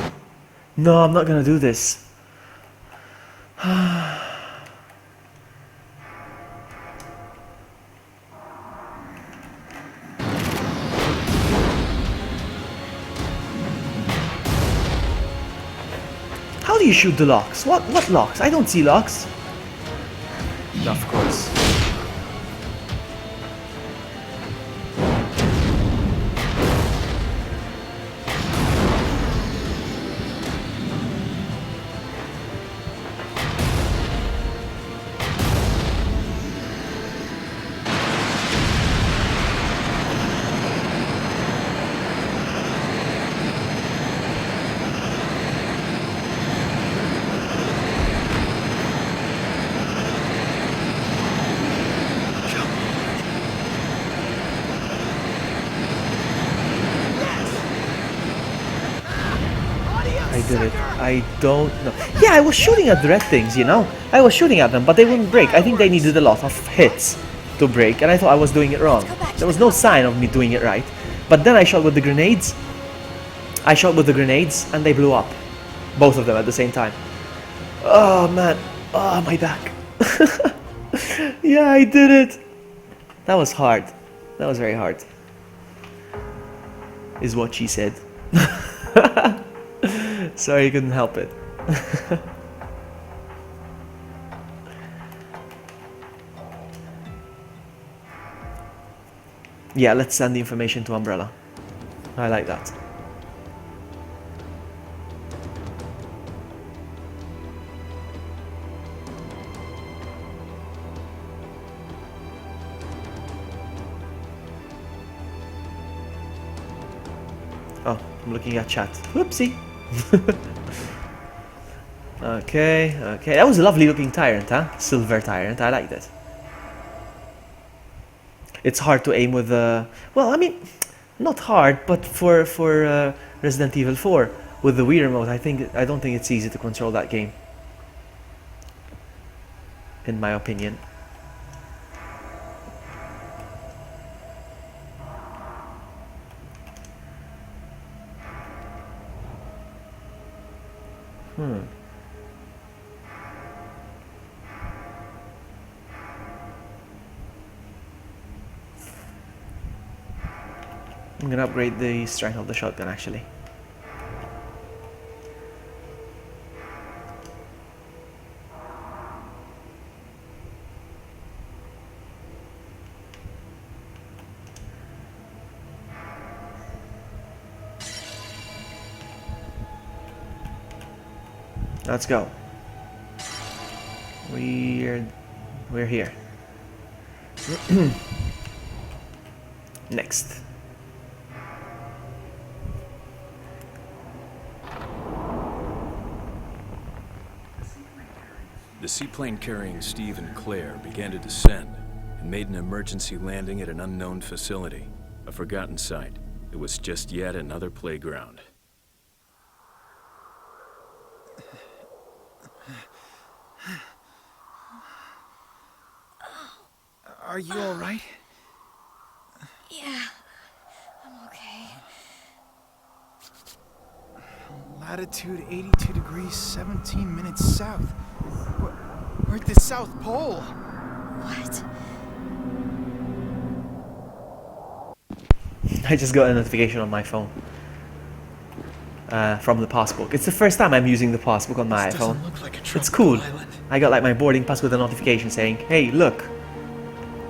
No, I'm not gonna do this. How do you shoot the locks? What locks? I don't see locks. Of course. I did it. I don't know. Yeah, I was shooting at the red things, you know? I was shooting at them, but they wouldn't break. I think they needed a lot of hits to break, and I thought I was doing it wrong. There was no sign of me doing it right. But then I shot with the grenades. And they blew up. Both of them at the same time. Oh, man. Oh, my back. Yeah, I did it. That was hard. That was very hard. Is what she said. Sorry, I couldn't help it. Yeah, let's send the information to Umbrella. I like that. Oh, I'm looking at chat. Whoopsie. Okay, okay. That was a lovely looking tyrant, huh? Silver tyrant. I liked it. It's hard to aim with well, I mean, not hard, but for Resident Evil 4 with the Wii remote, I don't think it's easy to control that game. In my opinion. I'm gonna upgrade the strength of the shotgun actually. Let's go. We're here. Next. The seaplane carrying Steve and Claire began to descend and made an emergency landing at an unknown facility, a forgotten site. It was just yet another playground. Are you all right? Yeah, I'm okay. Latitude 82 degrees 17 minutes south. We're at the South Pole. What? I just got a notification on my phone from the passbook. It's the first time I'm using the passbook on my iPhone. It's cool. I got like my boarding pass with a notification saying, "Hey, look,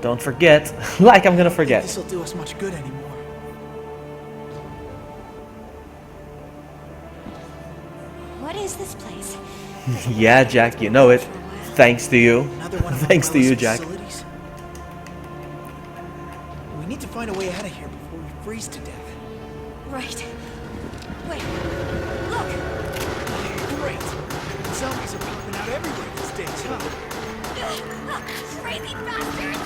don't forget." Like I'm gonna forget. This'll do us much good anymore. What is this place? Yeah, Jack, you know it. Thanks to you. Thanks to you, Jack. We need to find a way out of here before we freeze to death. Right. Wait. Look! Great! Zombies are popping out everywhere these days, huh? Crazy bastards!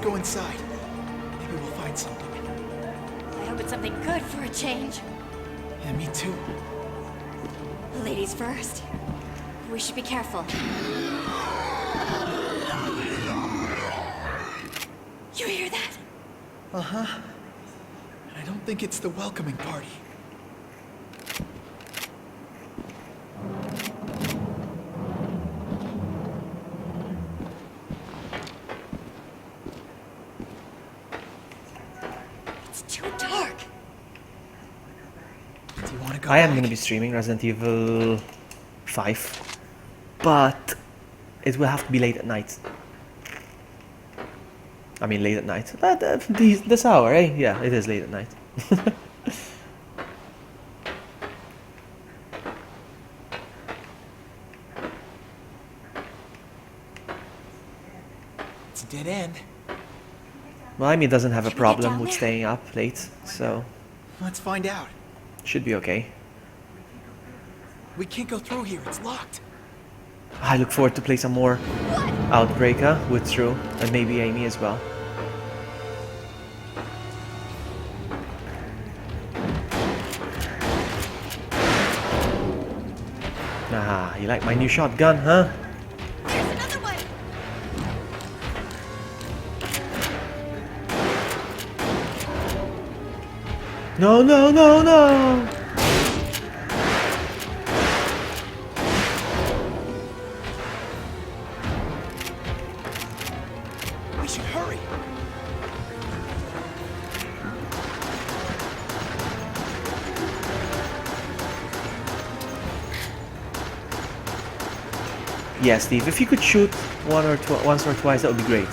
Go inside. Maybe we'll find something. I hope it's something good for a change. Yeah, me too. Ladies first. We should be careful. You hear that? Uh-huh. I don't think it's the welcoming party. I am going to be streaming Resident Evil 5, but it will have to be late at night. I mean late at night. But this hour, eh? Yeah, it is late at night. It's a dead end. Well, Amy doesn't have a problem with staying up late, so... Let's find out. Should be okay. We can't go through here, it's locked. I look forward to play some more Outbreaker with True, and maybe Amy as well. Ah, you like my new shotgun, huh? There's another one! No, no, no, no! We should hurry. Yeah, Steve, if you could shoot once or twice, that would be great.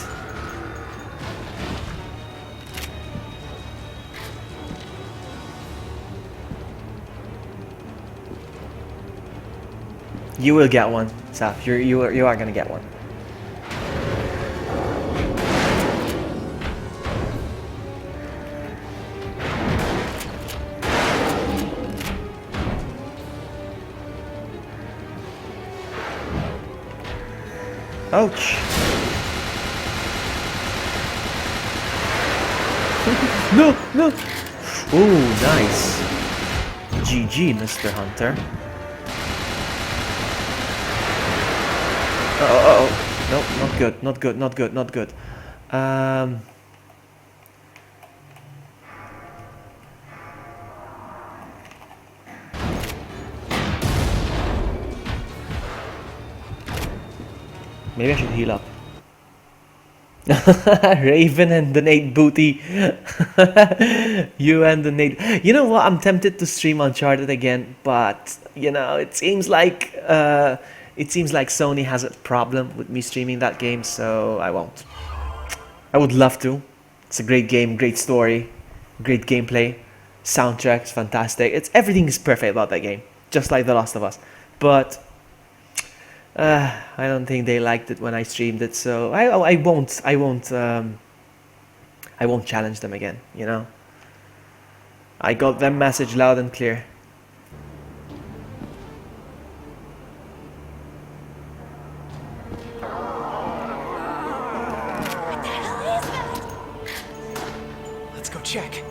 You will get one, Saf. You are gonna get one. Ouch! No, no! Ooh, nice. GG, Mr. Hunter. Uh-oh. No, not good, not good, not good, not good. Maybe I should heal up. Raven and the Nate booty. You and the Nate. You know what? I'm tempted to stream Uncharted again, but you know, it seems like Sony has a problem with me streaming that game, so I won't. I would love to. It's a great game, great story, great gameplay, soundtrack's fantastic. Everything is perfect about that game, just like The Last of Us. But I don't think they liked it when I streamed it, so I won't challenge them again. You know, I got their message loud and clear. Let's go check.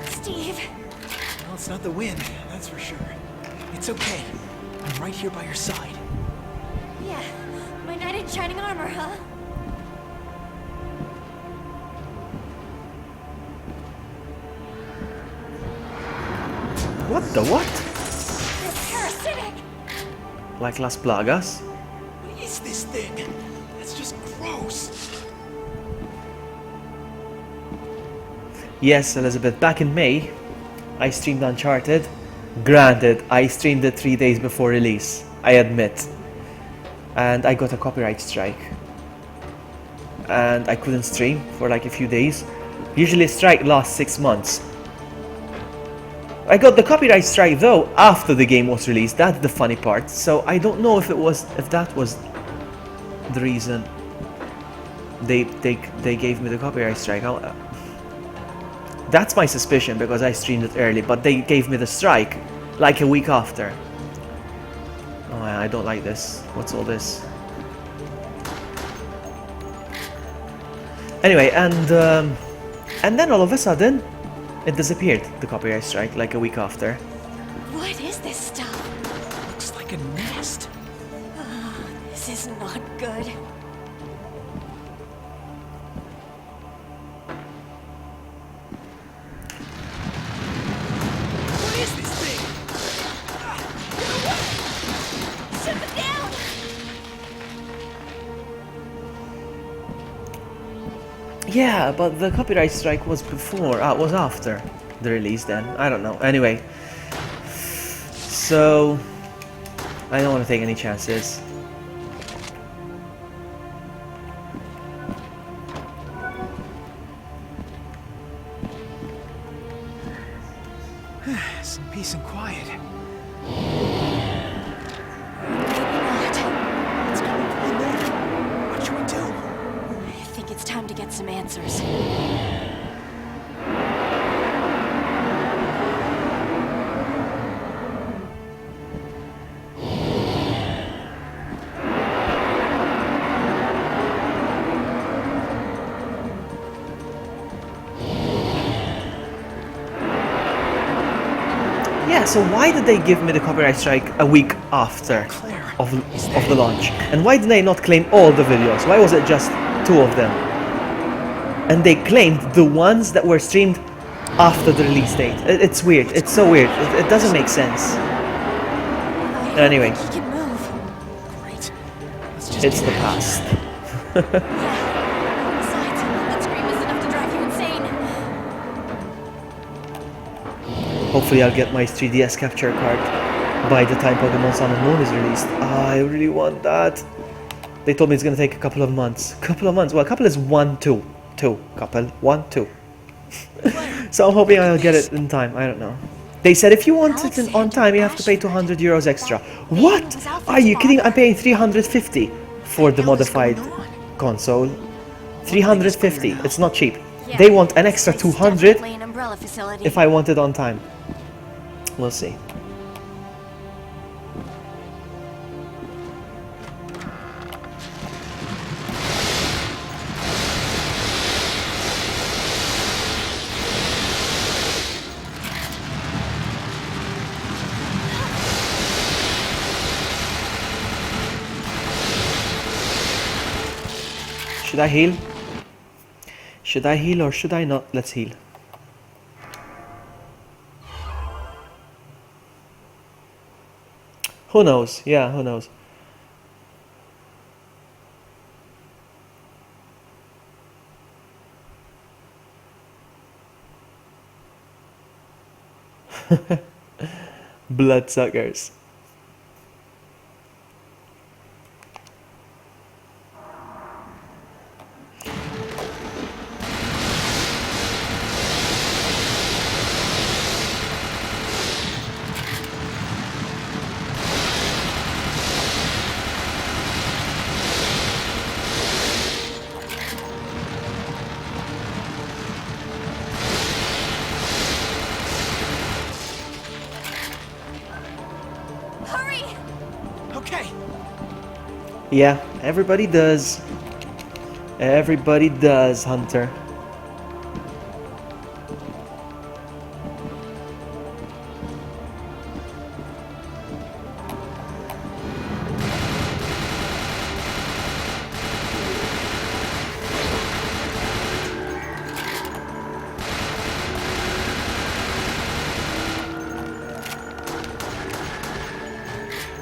Steve. Well, it's not the wind, that's for sure. It's okay. I'm right here by your side. Yeah, my knight in shining armor, huh? What the what? You're parasitic! Like Las Plagas? What is this thing? That's just gross. Yes, Elizabeth, back in May, I streamed Uncharted. Granted, I streamed it 3 days before release, I admit. And I got a copyright strike. And I couldn't stream for like a few days. Usually a strike lasts 6 months. I got the copyright strike though after the game was released. That's the funny part. So I don't know if that was the reason they gave me the copyright strike. That's my suspicion because I streamed it early, but they gave me the strike like a week after. Oh, I don't like this. What's all this? Anyway, and then all of a sudden, it disappeared, the copyright strike, like a week after. What is this stuff? Looks like a nest. This is not good. What is this thing? Shut it down! Yeah, but the copyright strike was before, was after the release then. I don't know. Anyway, so I don't want to take any chances. Some peace and quiet. It's coming from in there. What should we do? I think it's time to get some answers. Yeah, so why did they give me the copyright strike a week after of the launch? And why did they not claim all the videos? Why was it just 2 of them? And they claimed the ones that were streamed after the release date. It's weird. It's so weird. It doesn't make sense. Anyway, He can move. Great. Let's just it's the past. Besides, that scream is enough to drive you insane. Hopefully I'll get my 3DS capture card by the time Pokemon Sun and Moon is released. I really want that. They told me it's gonna take a couple of months. Well, a couple is 1, 2. 2. Couple. 1, 2. So I'm hoping I'll get it in time. I don't know. They said if you want it on time, you have to pay 200 euros extra. What? Are you kidding? I'm paying 350 for the modified console. 350. It's not cheap. They want an extra 200 if I want it on time. We'll see. Should I heal? Should I heal or should I not? Let's heal. Who knows? Yeah, who knows? Bloodsuckers. Hurry! Okay. Yeah, everybody does. Everybody does, Hunter.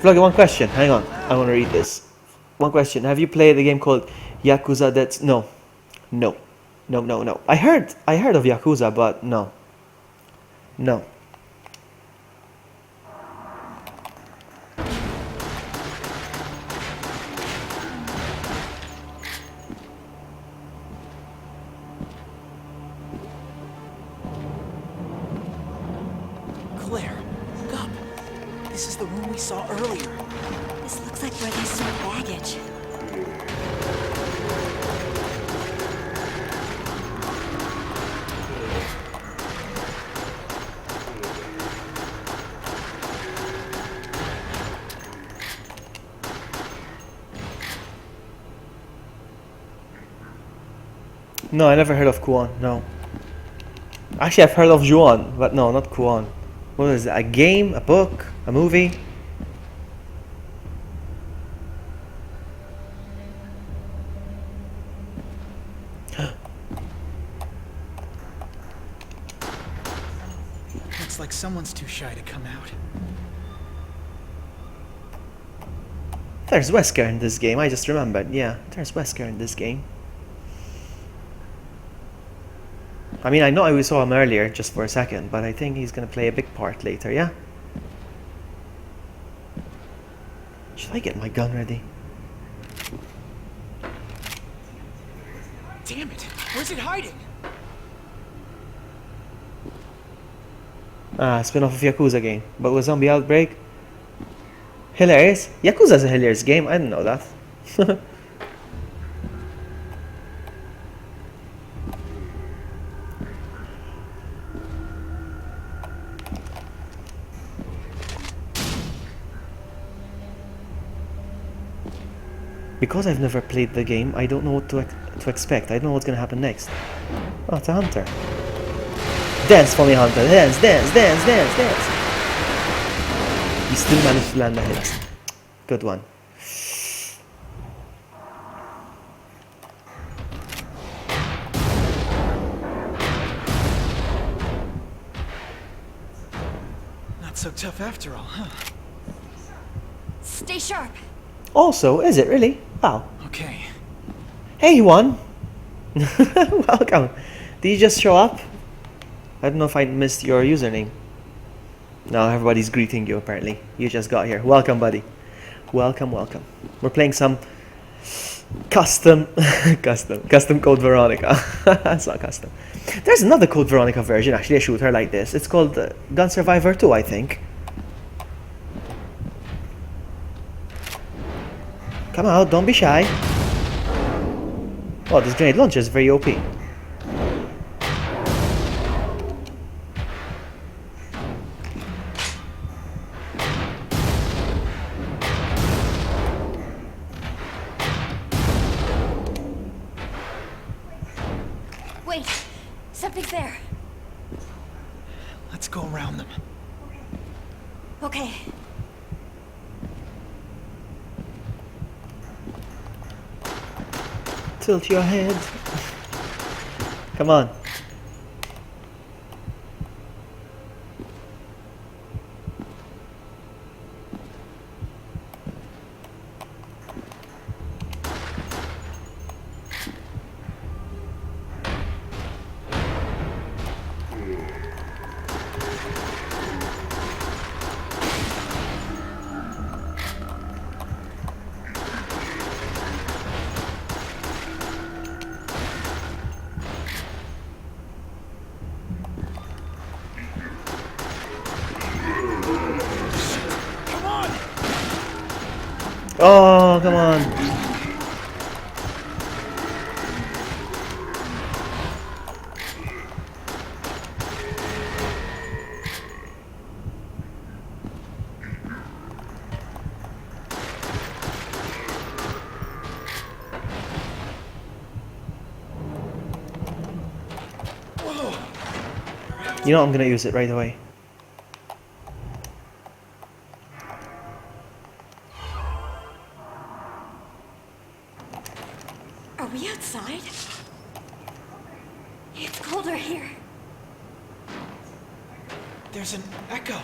Vloggy, one question. Hang on. I want to read this. One question. Have you played a game called Yakuza that's... No. No. No, no, no. I heard of Yakuza, but no. No. Claire, look up. This is the room we saw earlier. This looks like where they store baggage. No, I never heard of Kuon. No. Actually, I've heard of Juon, but no, not Kuon. What is it? A game? A book? A movie? Looks like someone's too shy to come out. There's Wesker in this game. I just remembered. Yeah, there's Wesker in this game. I mean, I know we saw him earlier just for a second, but I think he's gonna play a big part later, yeah? Should I get my gun ready? Damn it! Where's it hiding? Ah, spin-off of Yakuza game, but with zombie outbreak? Hilarious. Yakuza's a hilarious game, I didn't know that. Because I've never played the game, I don't know what to expect. I don't know what's gonna happen next. Oh, it's a hunter. Dance for me, hunter. Dance, dance, dance, dance, dance. He still managed to land a hit. Good one. so tough after all, huh? Stay sharp. Also, is it really? Wow. Okay. Hey, Juan. Welcome. Did you just show up? I don't know if I missed your username. No, everybody's greeting you apparently. You just got here. Welcome, buddy. Welcome, welcome. We're playing some custom Code Veronica. It's not custom. There's another Code Veronica version, actually, a shooter like this. It's called Gun Survivor 2, I think. Come out, don't be shy. Oh, this grenade launcher is very OP. Wait, something's there. Let's go around them. Okay. Tilt your head. Come on. Oh, come on. You know I'm gonna use it right away. Are we outside? It's colder here. There's an echo.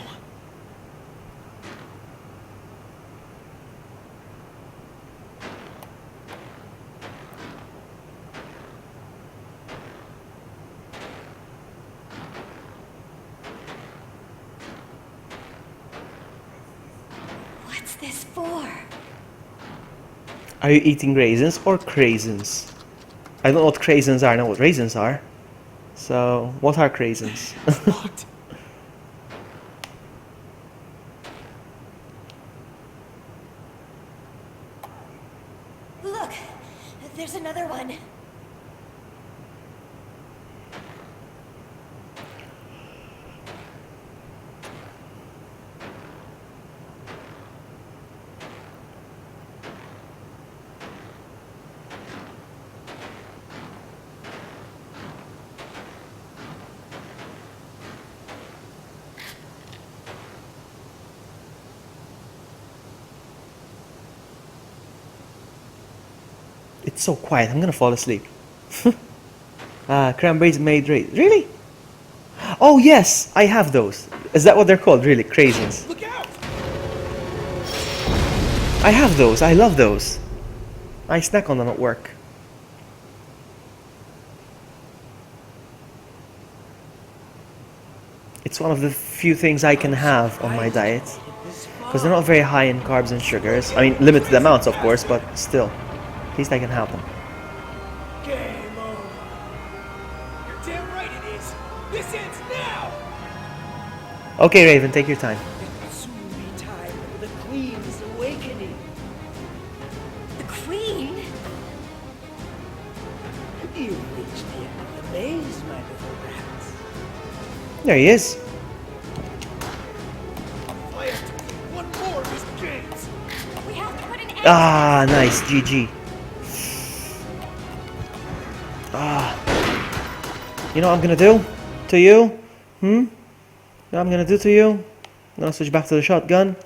What's this for? Are you eating raisins or craisins? I don't know what craisins are, I know what raisins are. So, what are craisins? Locked. Look, there's another one. It's so quiet, I'm gonna fall asleep. Cranberries made right. Really? Oh yes, I have those. Is that what they're called, really? Craisins. Look out! I have those, I love those. I snack on them at work. It's one of the few things I can have on my diet. Because they're not very high in carbs and sugars. I mean, limited amounts of course, but still. At least I can have them. Game over. You're damn right it is. This ends now. Okay, Raven, take your time. It will soon be time for the Queen's awakening. The Queen? You've reached the end of the maze, my little rats. There he is. I have to play one more of his games. We have to put an end. Ah, nice, GG. Ah. You know what I'm gonna do to you? You know what I'm gonna do to you? I'm gonna switch back to the shotgun.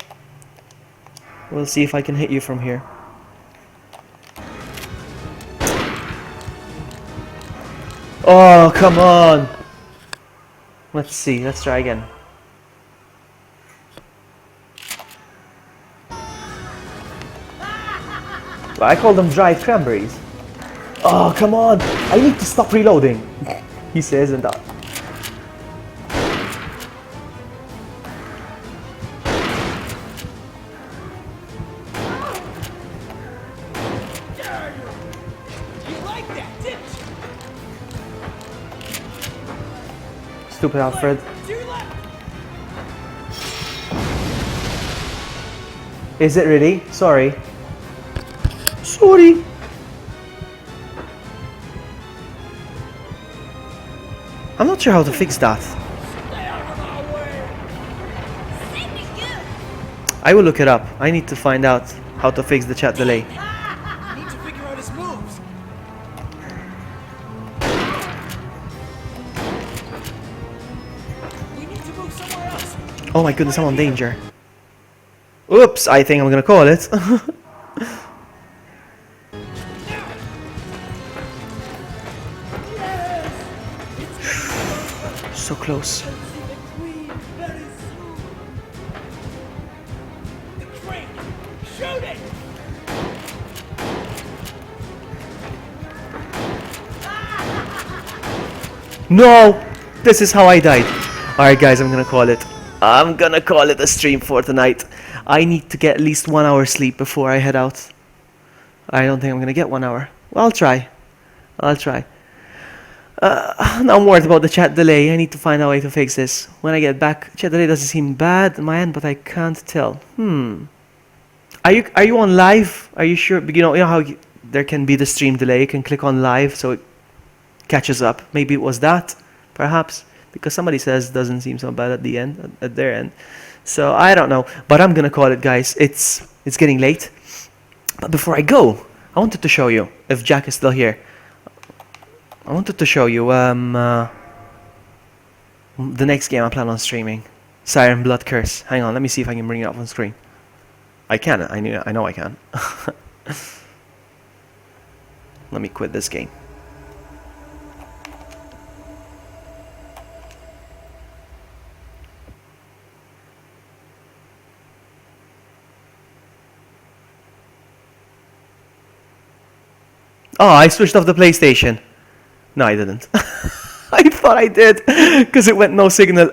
We'll see if I can hit you from here. Oh, come on! Let's see, let's try again. I call them dried cranberries. Oh, come on! I need to stop reloading. He says and that. Stupid Alfred. Is it really? Sorry. Sorry. I'm not sure how to fix that. I will look it up. I need to find out how to fix the chat delay. I need to figure out his moves. We need to move somewhere else. Oh my goodness, I'm in danger. Oops, I think I'm gonna call it. So close. No! This is how I died. Alright guys, I'm gonna call it. I'm gonna call it a stream for tonight. I need to get at least 1 hour sleep before I head out. I don't think I'm gonna get 1 hour. Well, I'll try. I'll try. Now I'm worried about the chat delay. I need to find a way to fix this. When I get back, chat delay doesn't seem bad on my end, but I can't tell. Are you on live? Are you sure? You know how there can be the stream delay. You can click on live so it catches up. Maybe it was that, perhaps, because somebody says it doesn't seem so bad at the end, at their end. So I don't know, but I'm gonna call it, guys. It's getting late. But before I go, I wanted to show you, if Jack is still here, I wanted to show you the next game I plan on streaming, Siren Blood Curse. Hang on, let me see if I can bring it up on screen. I can. I know I can. Let me quit this game. Oh, I switched off the PlayStation. No, I didn't. I thought I did, because it went no signal.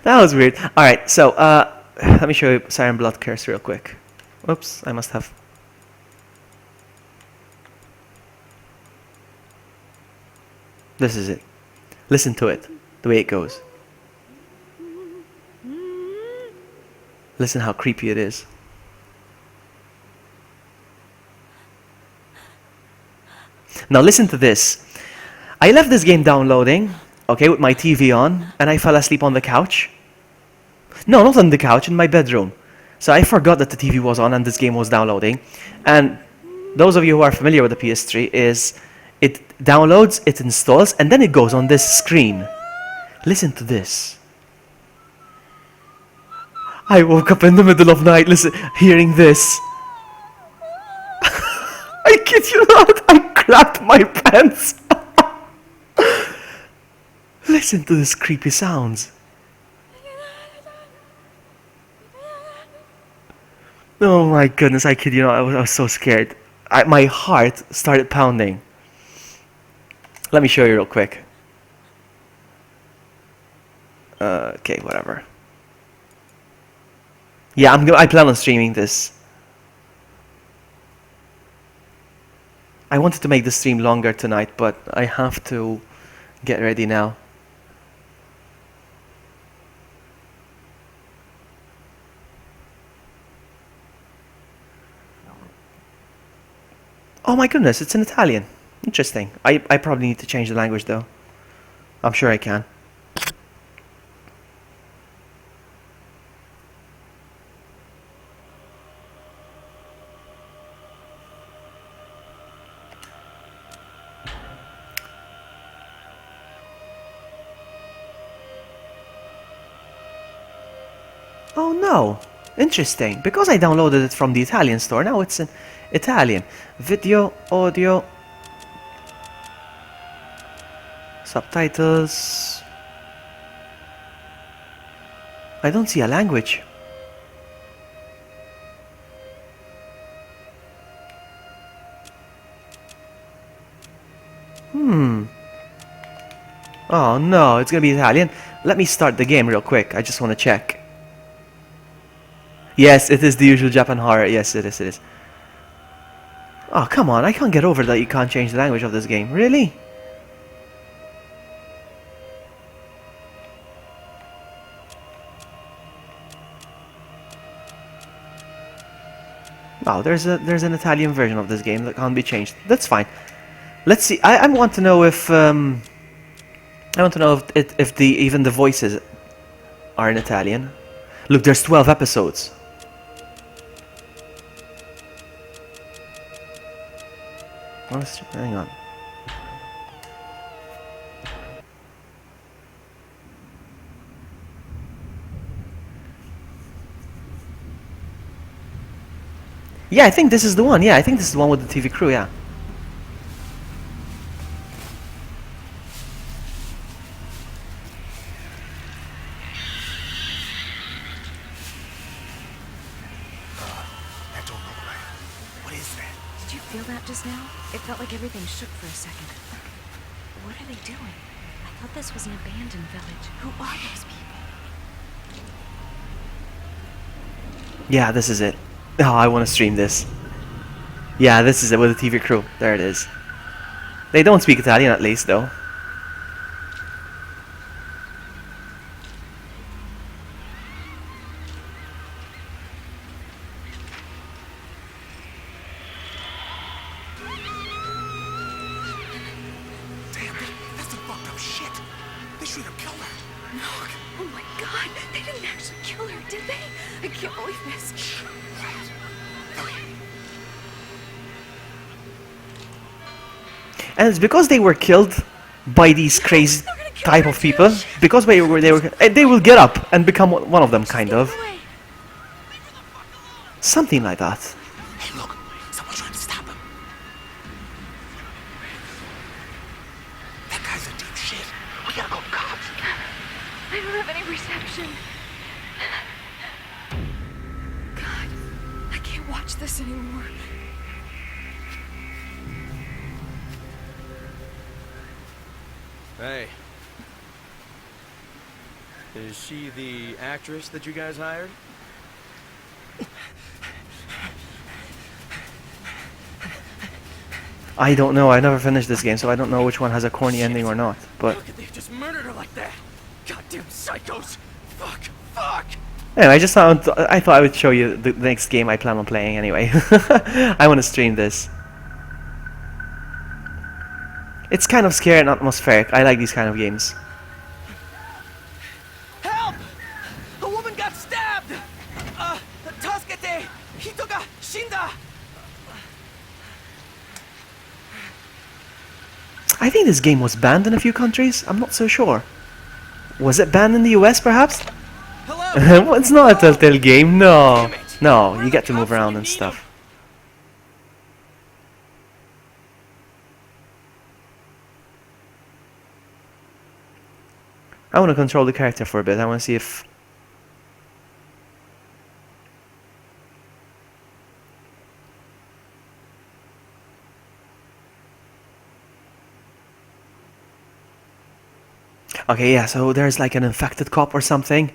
That was weird. Alright, so, let me show you Siren Blood Curse real quick. Oops, I must have. This is it. Listen to it, the way it goes. Listen how creepy it is. Now listen to this. I left this game downloading, okay, with my TV on, and I fell asleep on the couch. No, not on the couch, in my bedroom. So I forgot that the TV was on and this game was downloading. And those of you who are familiar with the PS3 is it downloads, it installs, and then it goes on this screen. Listen to this. I woke up in the middle of night, hearing this. I kid you not, I crapped my pants. Listen to these creepy sounds. Oh my goodness, I kid you not, I was so scared. My heart started pounding. Let me show you real quick. Okay, whatever. Yeah, I plan on streaming this. I wanted to make the stream longer tonight, but I have to get ready now. Oh my goodness, it's in Italian. Interesting. I probably need to change the language though. I'm sure I can. Oh no, interesting. Because I downloaded it from the Italian store, now it's in Italian. Video, audio, subtitles. I don't see a language. Oh no, it's gonna be Italian. Let me start the game real quick. I just want to check. Yes, it is the usual Japan horror. Yes, it is. It is. Oh, come on. I can't get over that you can't change the language of this game. Really? Oh, there's an Italian version of this game that can't be changed. That's fine. Let's see. I want to know if even the voices are in Italian. Look, there's 12 episodes. Hang on. Yeah, I think this is the one. Yeah, I think this is the one with the TV crew, yeah. That don't look right. What is that? Did you feel that just now? It felt like everything shook for a second. What are they doing? I thought this was an abandoned village. Who are those people? Yeah, this is it. Oh, I want to stream this. Yeah, this is it with the TV crew. There it is. They don't speak Italian at least, though. Damn, that's some fucked up shit. They should have killed her. Look! Oh my god! They didn't actually kill her, did they? I can't believe this. Quiet. Okay. And it's because they were killed by these crazy type of people. Because they will get up and become one of them, kind of. Something like that. Hey, look. Someone's trying to stop him. That guy's a deep shit. We gotta go to cops. I don't have any reception. God, I can't watch this anymore. Hey. Is she the actress that you guys hired? I don't know. I never finished this game, so I don't know which one has a corny ending or not. But Look, they just murdered her like that. Goddamn psychos. Fuck. anyway, I thought I would show you the next game I plan on playing anyway. I want to stream this. It's kind of scary and atmospheric. I like these kind of games. Help! A woman got stabbed! Tasukete! Hito ga shinda! I think this game was banned in a few countries. I'm not so sure. Was it banned in the US, perhaps? Hello? It's not a Telltale game. No. No, you get to move around and stuff. I want to control the character for a bit. I want to see if... Okay, yeah, so there's like an infected cop or something.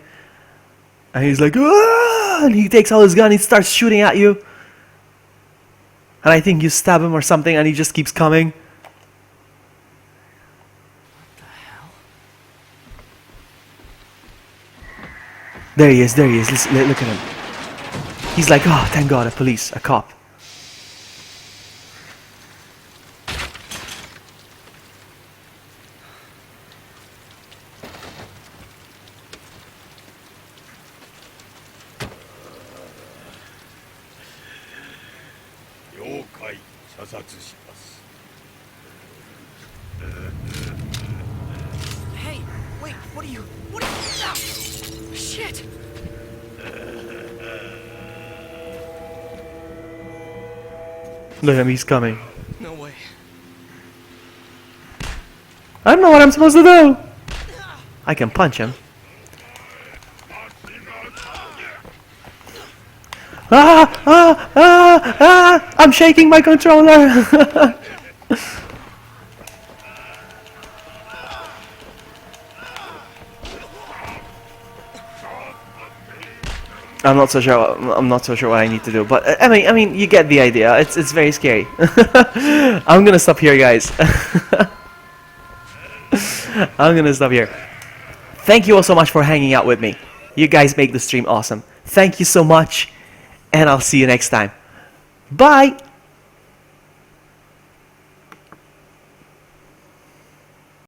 And he's like, "Ah!" And he takes out his gun, he starts shooting at you. And I think you stab him or something and he just keeps coming. There he is, there he is. Look at him. He's like, oh, thank God, a cop. Hey, wait, what are you... Ah, shit! Look at him, he's coming. No way. I don't know what I'm supposed to do. I can punch him. I'm shaking my controller. I'm not so sure. I'm not so sure what I need to do, but I mean, you get the idea. It's very scary. I'm gonna stop here, guys. I'm gonna stop here. Thank you all so much for hanging out with me. You guys make the stream awesome. Thank you so much, and I'll see you next time. Bye.